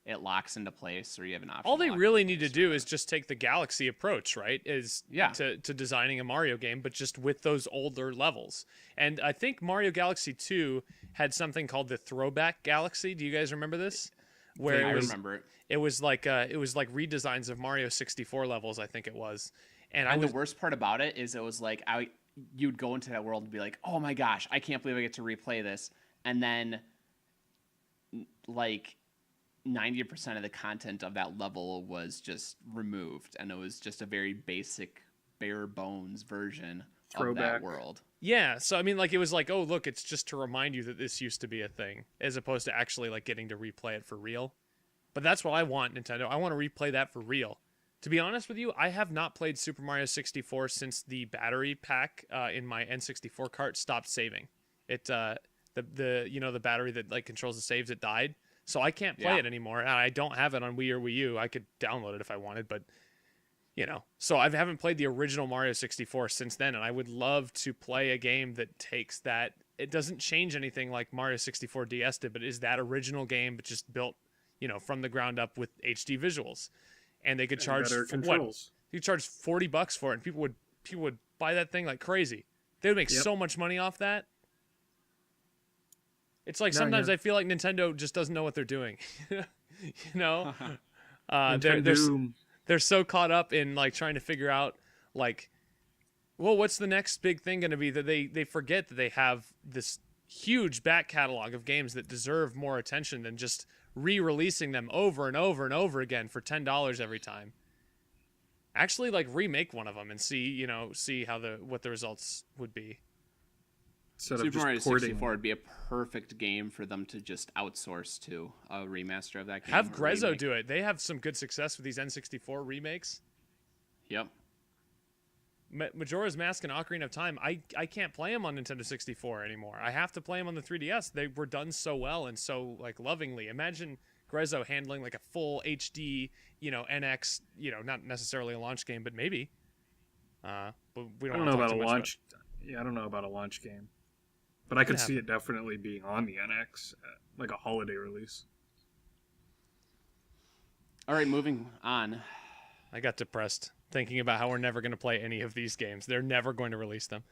it locks into place, or you have an option. All they really need to do is just take the Galaxy approach, right? To designing a Mario game, but just with those older levels. And I think Mario Galaxy 2 had something called the Throwback Galaxy. Do you guys remember this? Where I remember it. It was like redesigns of Mario 64 levels, I think it was. And the worst part about it is it was you'd go into that world and be like, oh my gosh, I can't believe I get to replay this. And then 90% of the content of that level was just removed, and it was just a very basic, bare bones version of that world. Yeah, so I mean, it was oh look, it's just to remind you that this used to be a thing, as opposed to actually getting to replay it for real. But that's what I want, Nintendo. I want to replay that for real. To be honest with you, I have not played Super Mario 64 since the battery pack in my N64 cart stopped saving. It the battery that like controls the saves, it died. So I can't play it anymore. And I don't have it on Wii or Wii U. I could download it if I wanted, but so I haven't played the original Mario 64 since then, and I would love to play a game that takes that. It doesn't change anything like Mario 64 DS did, but is that original game, but just built, from the ground up with HD visuals, and they could charge controls. You charge $40 for it, and people would buy that thing like crazy. They would make so much money off that. It's like sometimes I feel like Nintendo just doesn't know what they're doing. They're so caught up in like trying to figure out like, well, what's the next big thing going to be, that they forget that they have this huge back catalog of games that deserve more attention than just re-releasing them over and over and over again for $10 every time. Actually, like remake one of them and see how what the results would be. Super Mario 64 would be a perfect game for them to just outsource to a remaster of that game. Have Grezzo do it. They have some good success with these N64 remakes. Yep. Majora's Mask and Ocarina of Time, I can't play them on Nintendo 64 anymore. I have to play them on the 3DS. They were done so well and so like lovingly. Imagine Grezzo handling like a full HD, NX, not necessarily a launch game, but maybe. But we don't know about a launch. Yeah, I don't know about a launch game. But I could see it definitely being on the NX, like a holiday release. All right, moving on. I got depressed thinking about how we're never going to play any of these games. They're never going to release them.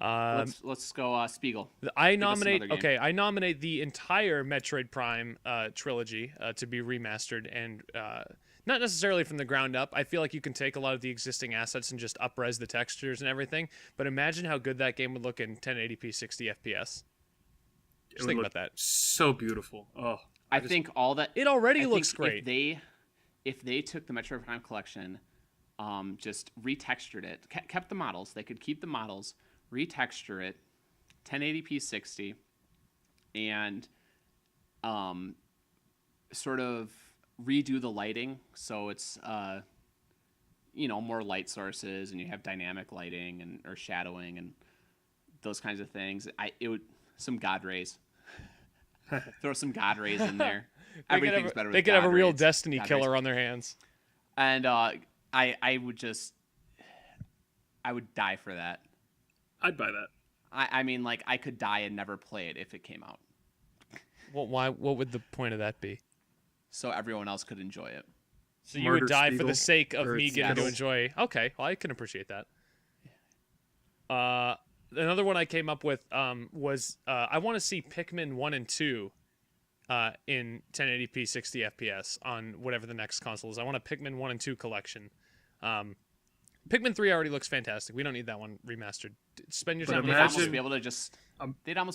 Let's go Spiegel. I nominate the entire Metroid Prime trilogy to be remastered, and not necessarily from the ground up. I feel like you can take a lot of the existing assets and just up-res the textures and everything, but imagine how good that game would look in 1080p 60 FPS. Just think about that. So beautiful. Oh, I think all that it already looks great. If they took the Metroid Prime collection, just retextured it, kept the models, they could keep the models, retexture it, 1080p 60, and sort of redo the lighting so it's more light sources, and you have dynamic lighting or shadowing and those kinds of things. Some God rays. Throw some God rays in there. Everything's better with They could God have a real rays. Destiny God killer rays. on their hands. And I would die for that. I'd buy that. I mean, like, I could die and never play it if it came out. Well, why? What would the point of that be? So everyone else could enjoy it. So you would die for Spiegel, the sake of me getting to Piddle. enjoy. Okay, well, I can appreciate that. Another one I came up with was I want to see Pikmin 1 and 2 in 1080p 60 FPS on whatever the next console is. I want a Pikmin 1 and 2 collection. Pikmin 3 already looks fantastic. We don't need that one remastered. Spend your time. They'd almost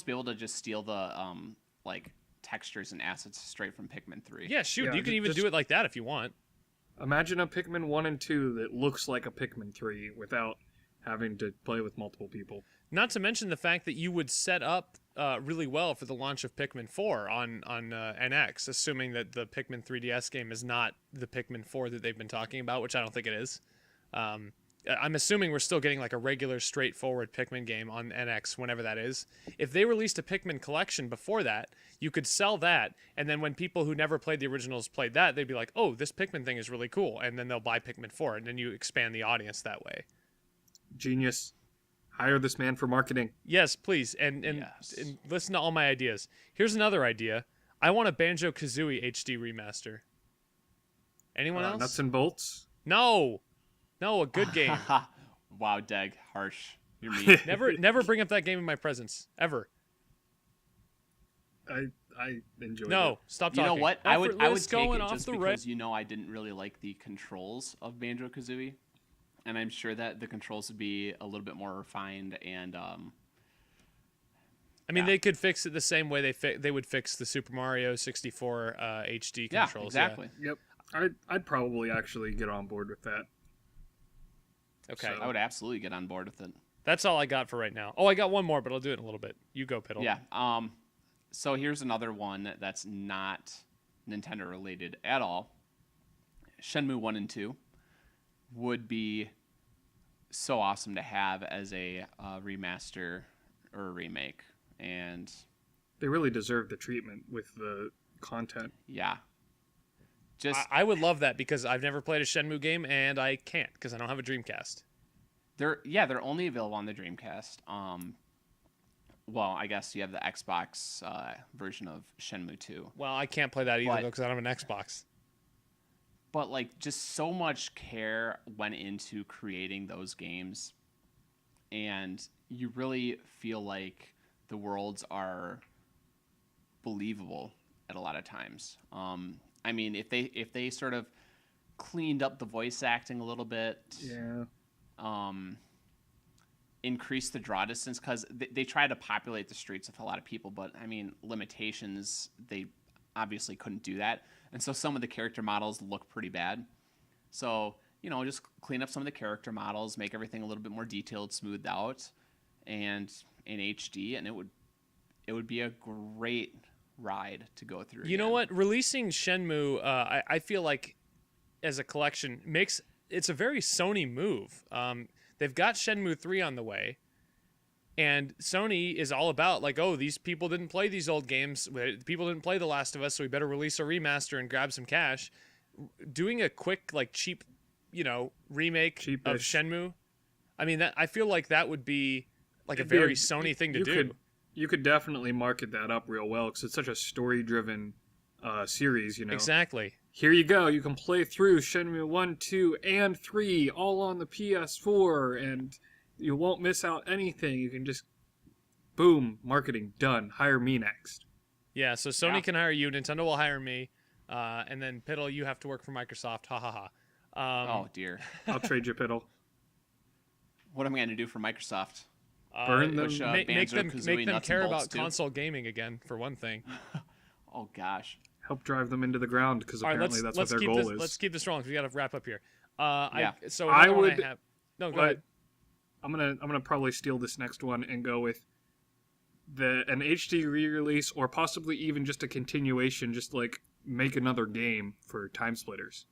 be able to just steal the like textures and assets straight from Pikmin 3. Yeah, shoot. Yeah, You can even do it like that if you want. Imagine a Pikmin 1 and 2 that looks like a Pikmin 3 without having to play with multiple people. Not to mention the fact that you would set up really well for the launch of Pikmin 4 on NX, assuming that the Pikmin 3DS game is not the Pikmin 4 that they've been talking about, which I don't think it is. I'm assuming we're still getting like a regular, straightforward Pikmin game on NX whenever that is. If they released a Pikmin collection before that, you could sell that, and then when people who never played the originals played that, they'd be like, oh, this Pikmin thing is really cool, and then they'll buy Pikmin 4, and then you expand the audience that way. Genius. Hire this man for marketing. Yes, please, and listen to all my ideas. Here's another idea. I want a Banjo-Kazooie HD remaster. Anyone else? Nuts and bolts. No, a good game. Wow, Deg, harsh. You're mean. Never bring up that game in my presence ever. I enjoyed it. No, stop talking. You know what? I would Effortless take going it off just the because I didn't really like the controls of Banjo-Kazooie, and I'm sure that the controls would be a little bit more refined and. I mean, they could fix it the same way they would fix the Super Mario 64 HD controls. Yeah, exactly. Yep. I'd probably actually get on board with that. Okay. So- I would absolutely get on board with it. That's all I got for right now. Oh, I got one more, but I'll do it in a little bit. You go, Piddle. Yeah. So here's another one that's not Nintendo related at all, Shenmue 1 and 2 would be so awesome to have as a remaster or a remake. And They really deserve the treatment with the content. yeah, just I would love that because I've never played a Shenmue game and I can't because I don't have a Dreamcast. they're only available on the Dreamcast. Well, I guess you have the Xbox version of Shenmue 2. Well, I can't play that either But- though because I don't have an Xbox. But like, just so much care went into creating those games, and you really feel like the worlds are believable at a lot of times. I mean, if they sort of cleaned up the voice acting a little bit, Yeah. increase the draw distance, because they try to populate the streets with a lot of people, but I mean, limitations, they obviously couldn't do that, and so some of the character models look pretty bad. So, you know, just clean up some of the character models, make everything a little bit more detailed, smoothed out, and in HD, and it would be a great ride to go through. You know again. what? Releasing Shenmue, I feel like as a collection it's a very Sony move. They've got Shenmue 3 on the way, and Sony is all about like, oh, these people didn't play these old games. People didn't play The Last of Us, so we better release a remaster and grab some cash. Doing a quick, like, cheap, remake of Cheapish. Shenmue. I mean, I feel like that would be like a It'd be very Sony thing to do. You could definitely market that up real well because it's such a story-driven series, Exactly. Here you go. You can play through Shenmue 1, 2, and 3 all on the PS4, and you won't miss out anything. You can just, boom, marketing, done. Hire me next. Yeah, so Sony Yeah. can hire you, Nintendo will hire me, and then Piddle, you have to work for Microsoft. Ha ha ha. Oh dear, I'll trade you, Piddle. what am I going to do for Microsoft? Burn them. Push, Make them Banjo-Kazooie nuts care and bolts, about too? console gaming again, for one thing. Oh gosh. Help drive them into the ground because All right, apparently that's what their keep goal this, is. Let's keep this rolling because we got to wrap up here. Yeah. So I another one would- have. No, go But ahead. I'm gonna probably steal this next one and go with an HD re-release or possibly even just a continuation, just like make another game for Time Splitters.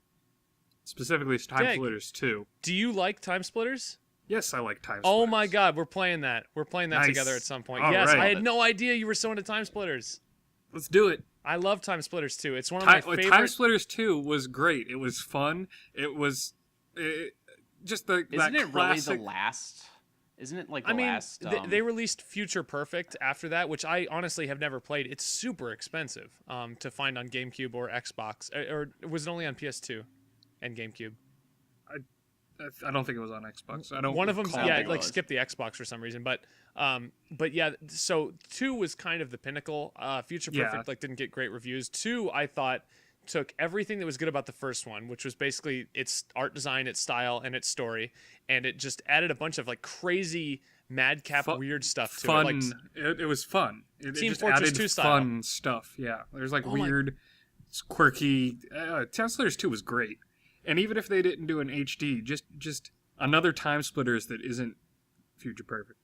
Specifically, it's Time Dag. Splitters 2. Do you like Time Splitters? Yes, I like Time Splitters. Oh my God, we're playing that. We're playing that Nice. together at some point. All Yes, right. I had no idea you were so into Time Splitters. Let's do it. I love Time Splitters too. It's one of my favorite. Time Splitters 2 was great. It was fun. It was just that Isn't it classic... really the last? Isn't it like the I mean, last? they released Future Perfect after that, which I honestly have never played. It's super expensive to find on GameCube or Xbox, or was it only on PS2 and GameCube? I don't think it was on Xbox. I don't. One of them, recall. yeah, think it like was. skipped the Xbox for some reason, but yeah. So 2 was kind of the pinnacle. Future Yeah. Perfect like didn't get great reviews. 2, I thought, took everything that was good about the first one, which was basically its art design, its style, and its story, and it just added a bunch of like crazy madcap weird stuff to fun. it. Like, It was fun. It Team just Fortress added 2 style. fun stuff. Yeah, there's like Oh my- weird, quirky. Time Splitters 2 was great, and even if they didn't do an HD, just another Time Splitters that isn't Future Perfect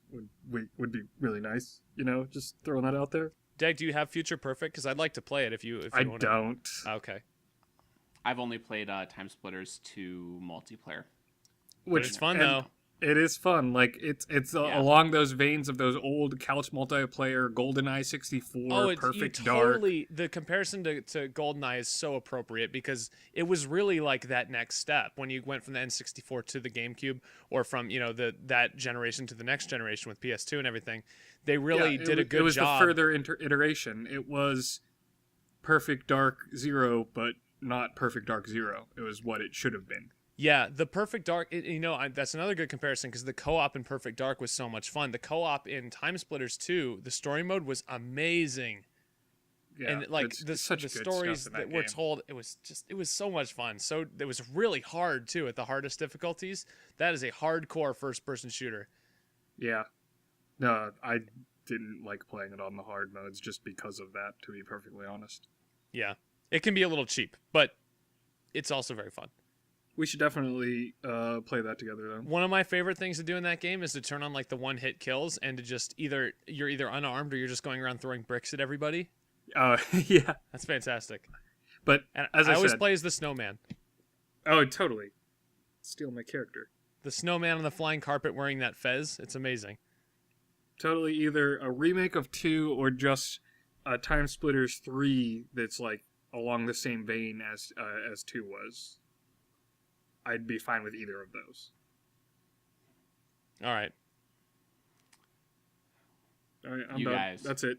would be really nice. Just throwing that out there. Dag, do you have Future Perfect? Because I'd like to play it if you I want don't. Okay. I've only played Time Splitters 2 multiplayer. Which It's fun and though. It is fun. Like it's Yeah. along those veins of those old couch multiplayer GoldenEye 64, Oh, Perfect you Dark. totally. The comparison to GoldenEye is so appropriate because it was really like that next step when you went from the N64 to the GameCube, or from that generation to the next generation with PS2 and everything. They really Yeah, did a good It was job. the further iteration. It was Perfect Dark 0, but not Perfect Dark 0. It was what it should have been. Yeah, the Perfect Dark, that's another good comparison because the co-op in Perfect Dark was so much fun. The co-op in Time Splitters 2, the story mode was amazing. Yeah, And like it's such the good stories stuff that in were game. told, it was so much fun. So it was really hard too at the hardest difficulties. That is a hardcore first-person shooter. Yeah. No, I didn't like playing it on the hard modes just because of that, to be perfectly honest. Yeah, it can be a little cheap, but it's also very fun. We should definitely play that together, though. One of my favorite things to do in that game is to turn on like the one-hit kills and to just you're either unarmed or you're just going around throwing bricks at everybody. Yeah. That's fantastic. But And as I I always said, play as the snowman. oh, totally. Steal my character. The snowman on the flying carpet wearing that fez. It's amazing. Totally either a remake of 2 or just Time Splitters 3 that's like along the same vein as 2 was. I'd be fine with either of those. All right. All right, I'm You done. guys. That's it.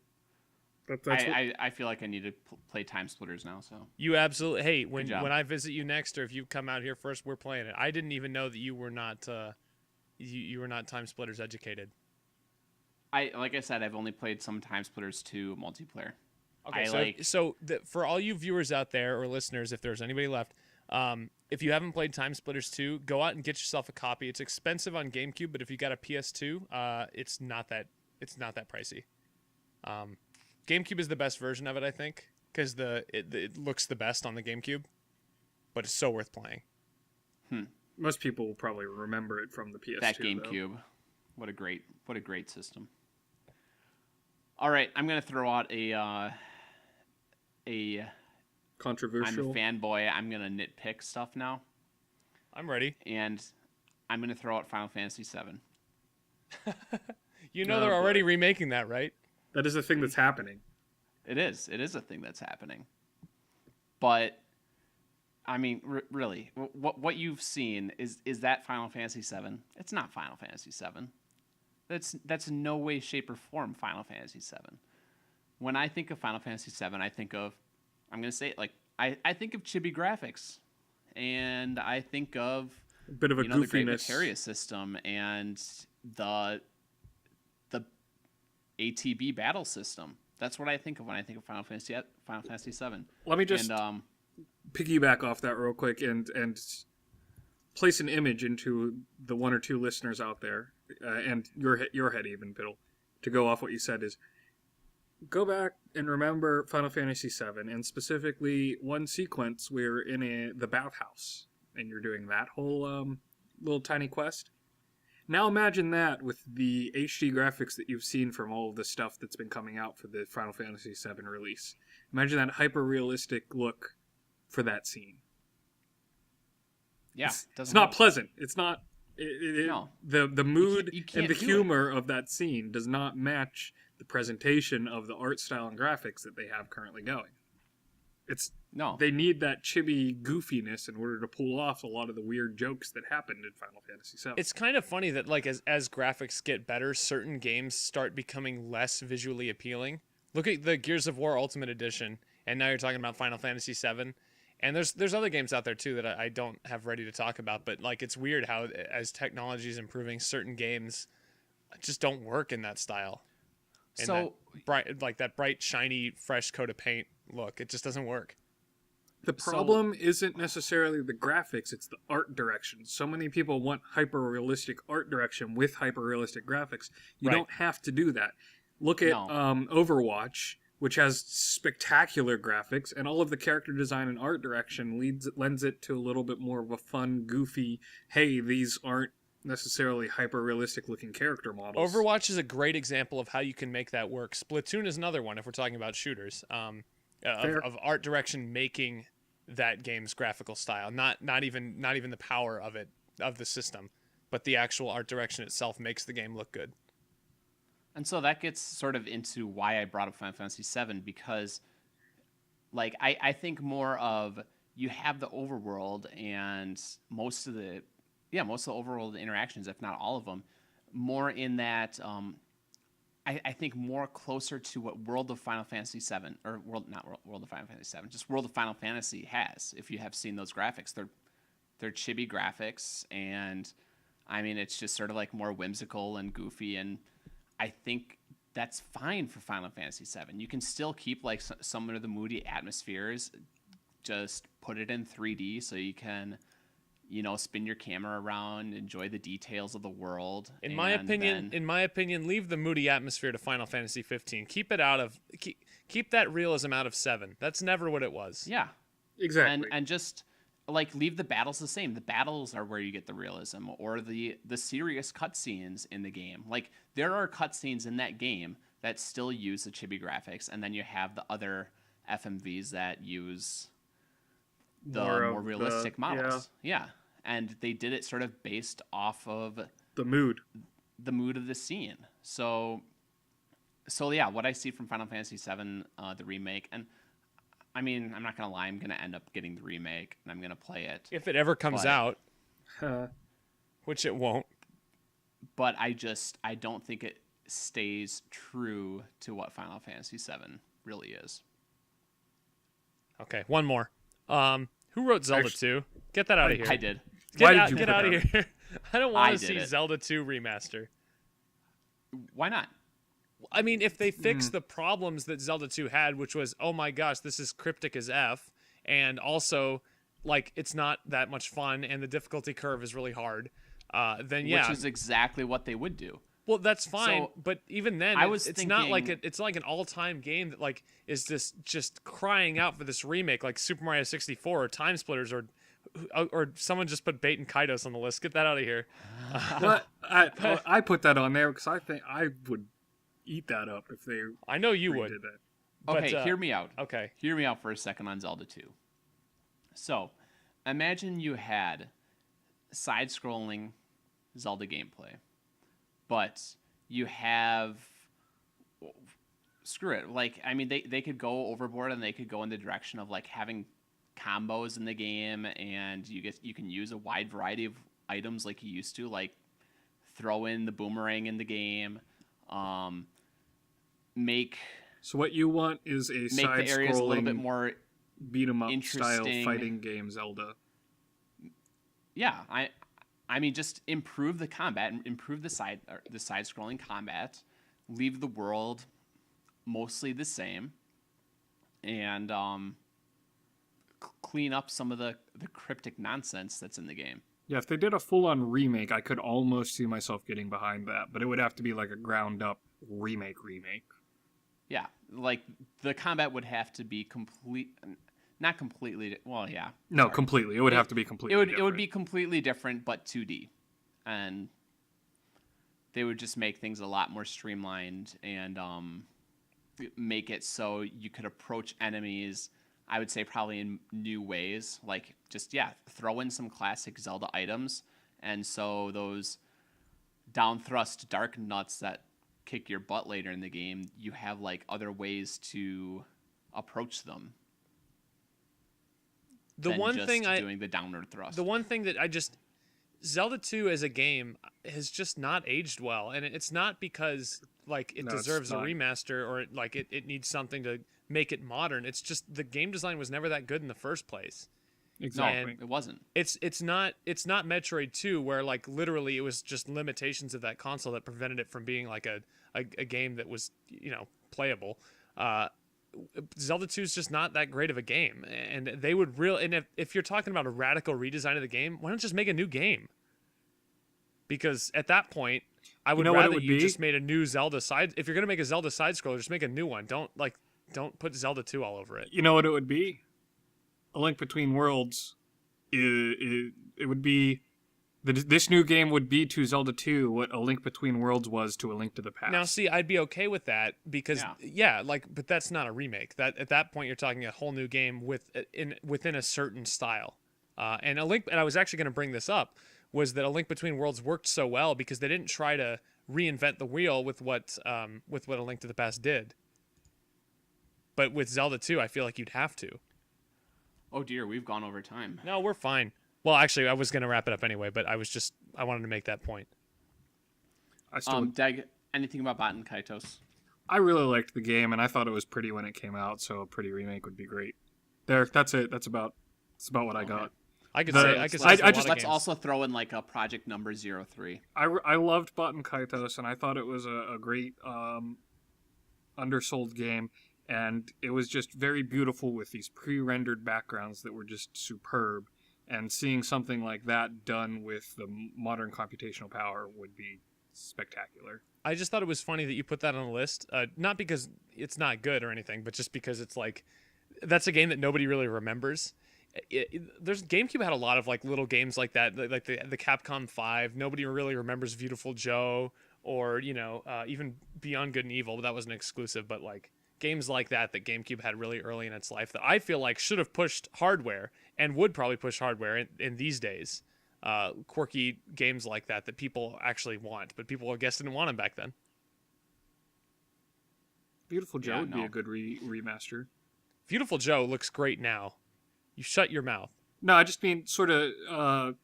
That's what... I feel like I need to play Time Splitters now. So You absolutely. Hey, when job. I visit you next, or if you come out here first, we're playing it. I didn't even know that you were not you were not Time Splitters educated. like I said, I've only played some Time Splitters 2 multiplayer. Okay, for all you viewers out there or listeners, if there's anybody left, if you haven't played Time Splitters 2, go out and get yourself a copy. It's expensive on GameCube, but if you got a PS2, it's not that pricey. GameCube is the best version of it, I think, because it looks the best on the GameCube, but it's so worth playing. Most people will probably remember it from the PS2. That GameCube, what a great system. All right, I'm gonna throw out a Controversial. I'm a fanboy. I'm gonna nitpick stuff now, I'm ready. and I'm gonna throw out Final Fantasy VII. You know Oh, they're already boy. remaking that, right? That is a thing that's happening. It is a thing that's happening, but I mean, really, what you've seen is that Final Fantasy VII? It's not Final Fantasy VII. That's in no way, shape, or form Final Fantasy VII. When I think of Final Fantasy VII, I think of, I'm gonna say it like I think of chibi graphics, and I think of A bit of a the Great goofiness. Materia system and the ATB battle system. That's what I think of when I think of Final Fantasy VII. Let me just And piggyback off that real quick and place an image into the one or two listeners out there, and your head even, Piddle, to go off what you said is, go back and remember Final Fantasy VII, and specifically one sequence where you're in the bathhouse, and you're doing that whole little tiny quest. Now imagine that with the HD graphics that you've seen from all of the stuff that's been coming out for the Final Fantasy VII release. Imagine that hyper-realistic look for that scene. yeah, It's not pleasant. It's not... No. The mood you can't and the do humor of that scene does not match the presentation of the art style and graphics that they have currently going. No. They need that chibi goofiness in order to pull off a lot of the weird jokes that happened in Final Fantasy VII. It's kind of funny that like as graphics get better, certain games start becoming less visually appealing. Look at the Gears of War Ultimate Edition, and now you're talking about Final Fantasy VII. And there's other games out there too that I don't have ready to talk about, but like it's weird how as technology is improving, certain games just don't work in that style. And So that bright, shiny, fresh coat of paint look, it just doesn't work. The problem isn't necessarily the graphics, it's the art direction. So many people want hyper-realistic art direction with hyper-realistic graphics. You Right. don't have to do that. Look at No. Overwatch, which has spectacular graphics, and all of the character design and art direction lends it to a little bit more of a fun, goofy, hey, these aren't necessarily hyper-realistic looking character models. Overwatch is a great example of how you can make that work. Splatoon is another one if we're talking about shooters. Of art direction making that game's graphical style, not even the power of it, of the system, but the actual art direction itself makes the game look good. And so that gets sort of into why I brought up Final Fantasy VII, because like I think more of, you have the overworld and most of the overworld interactions, if not all of them, more in that I think more closer to what World of Final Fantasy VII, or World of Final Fantasy VII, just World of Final Fantasy has. If you have seen those graphics, they're chibi graphics, and I mean it's just sort of like more whimsical and goofy, and I think that's fine for Final Fantasy VII. You can still keep like some of the moody atmospheres, just put it in 3D so you can, spin your camera around, enjoy the details of the world. In my opinion, leave the moody atmosphere to Final Fantasy 15. Keep it out of keep that realism out of 7. That's never what it was. Yeah, Exactly. and just like leave the battles the same. The battles are where you get the realism, or the serious cutscenes in the game. Like there are cutscenes in that game that still use the chibi graphics, and then you have the other FMVs that use the more realistic models. Yeah. And they did it sort of based off of the mood of the scene. So yeah, what I see from Final Fantasy VII, the remake, and I mean, I'm not gonna lie, I'm gonna end up getting the remake and I'm gonna play it If it ever comes out, which it won't. But I don't think it stays true to what Final Fantasy VII really is. Okay, one more. Who wrote Zelda 2? Get that out of here. I did. Why did you Get put out that of here. I don't want to see it. Zelda 2 remaster. Why not? I mean, if they fix the problems that Zelda 2 had, which was, oh my gosh, this is cryptic as F, and also, like, it's not that much fun, and the difficulty curve is really hard, then yeah. Which is exactly what they would do. Well, that's fine, So, but even then, it's not like it's like an all-time game that like is this just crying out for this remake, like Super Mario 64 or Time Splitters or someone just put Bait and Kaitos on the list. Get that out of here. But I put that on there because I think I would eat that up if they. I know you would. Did that. But, Okay, hear me out. Okay. Hear me out for a second on Zelda 2. So, imagine you had side-scrolling Zelda gameplay, but you have screw it. Like, I mean, they could go overboard and they could go in the direction of like having combos in the game, and you can use a wide variety of items like you used to, like throw in the boomerang in the game, make. So what you want is a make the areas a little bit more beat 'em up style interesting fighting game Zelda. Yeah, I mean, just improve the combat, improve the side scrolling combat, leave the world mostly the same, and clean up some of the cryptic nonsense that's in the game. Yeah, if they did a full-on remake, I could almost see myself getting behind that, but it would have to be like a ground-up remake. Yeah, like the combat would have to be not completely. Well, yeah. No, completely. It would have to be completely. It would be completely different, but 2D, and they would just make things a lot more streamlined and make it so you could approach enemies. I would say probably in new ways, like just throw in some classic Zelda items, and so those down thrust dark nuts that kick your butt later in the game, you have like other ways to approach them. The one thing doing the downward thrust. The one thing that Zelda 2 as a game has just not aged well, and it's not because like it deserves a remaster or like it needs something to make it modern. It's just the game design was never that good in the first place. Exactly. No, it wasn't. It's not Metroid 2 where like literally it was just limitations of that console that prevented it from being like a game that was, playable. Zelda 2 is just not that great of a game, and they would if you're talking about a radical redesign of the game, why don't just make a new game? Because at that point, I would rather you just made a new Zelda side. If you're gonna make a Zelda side scroller, just make a new one. Don't put Zelda 2 all over it. You know what it would be? A Link Between Worlds. It would be. This new game would be to Zelda 2 what A Link Between Worlds was to A Link to the Past. Now, see, I'd be okay with that because, but that's not a remake. That at that point, you're talking a whole new game within a certain style. And I was actually going to bring this up, was that A Link Between Worlds worked so well because they didn't try to reinvent the wheel with what A Link to the Past did. But with Zelda 2, I feel like you'd have to. Oh dear, we've gone over time. No, we're fine. Well, actually, I was going to wrap it up anyway, but I wanted to make that point. Dag, anything about Baten Kaitos? I really liked the game, and I thought it was pretty when it came out, so a pretty remake would be great. That's it. That's about what I got. I could say let's also throw in like a project number 03. I loved Baten Kaitos, and I thought it was a great undersold game, and it was just very beautiful with these pre-rendered backgrounds that were just superb. And seeing something like that done with the modern computational power would be spectacular. I just thought it was funny that you put that on the list. Not because it's not good or anything, but just because it's like, that's a game that nobody really remembers. GameCube had a lot of like little games like that, like the Capcom 5. Nobody really remembers Beautiful Joe or, even Beyond Good and Evil. That was an exclusive, but like games like that GameCube had really early in its life that I feel like should have pushed hardware and would probably push hardware in these days. Quirky games like that people actually want, but people, I guess, didn't want them back then. Beautiful Joe Yeah, would be no. a good remaster. Beautiful Joe looks great now. You shut your mouth. No, I just mean sort of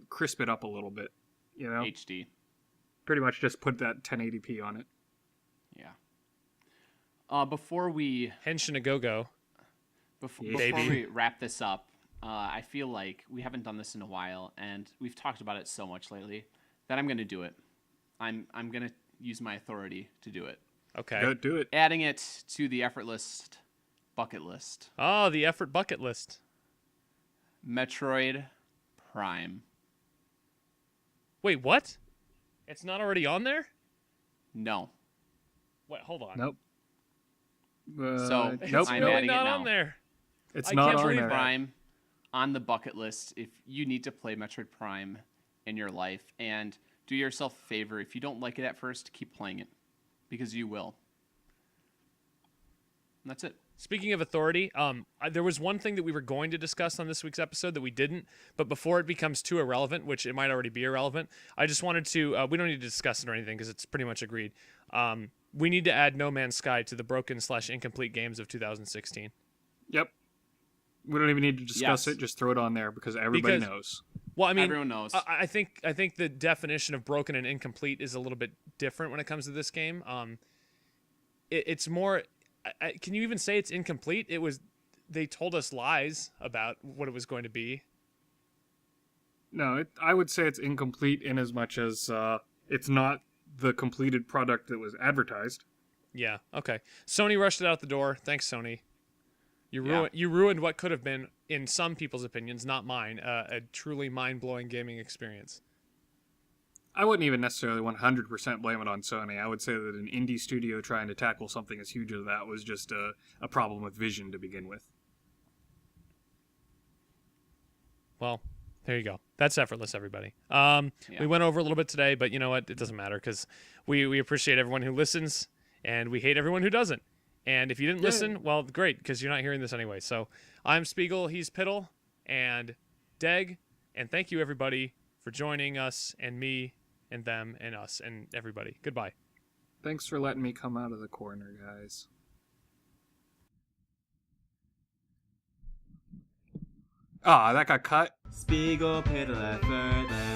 crisp it up a little bit. You know, HD. pretty much just put that 1080p on it. Yeah. Before we Henshin a go-go. before Baby. we wrap this up, I feel like we haven't done this in a while, and we've talked about it so much lately that I'm going to do it. I'm going to use my authority to do it. Okay. Do it. Adding it to the Effortless bucket list. Oh, the effort bucket list. Metroid Prime. Wait, what? It's not already on there? No. Wait, hold on. Nope. So, It's nope. I'm really adding it not now. on there. It's I not can't on believe there. Prime on the bucket list if you need to play Metroid Prime in your life. And do yourself a favor, if you don't like it at first, keep playing it. Because you will. And that's it. Speaking of authority, there was one thing that we were going to discuss on this week's episode that we didn't, but before it becomes too irrelevant, which it might already be irrelevant, I just wanted to, we don't need to discuss it or anything because it's pretty much agreed. We need to add No Man's Sky to the broken/incomplete games of 2016. Yep. We don't even need to discuss Yes. it. Just throw it on there because everybody Because- knows. Well, I mean, Everyone knows. I think the definition of broken and incomplete is a little bit different when it comes to this game. It's more. Can you even say it's incomplete? They told us lies about what it was going to be. No, I would say it's incomplete in as much as it's not the completed product that was advertised. Yeah. Okay. Sony rushed it out the door. Thanks, Sony. Yeah. You ruined what could have been, in some people's opinions, not mine, a truly mind-blowing gaming experience. I wouldn't even necessarily 100% blame it on Sony. I would say that an indie studio trying to tackle something as huge as that was just a problem with vision to begin with. Well, there you go. That's Effortless, everybody. Yeah. We went over a little bit today, but you know what? It doesn't matter because we appreciate everyone who listens, and we hate everyone who doesn't. And if you didn't listen, well, great, because you're not hearing this anyway. So I'm Spigel, he's Piddle, and Deg, and thank you, everybody, for joining us, and me, and them, and us, and everybody. Goodbye. Thanks for letting me come out of the corner, guys. Ah, that got cut. Spiegel, Piddle, Effortless.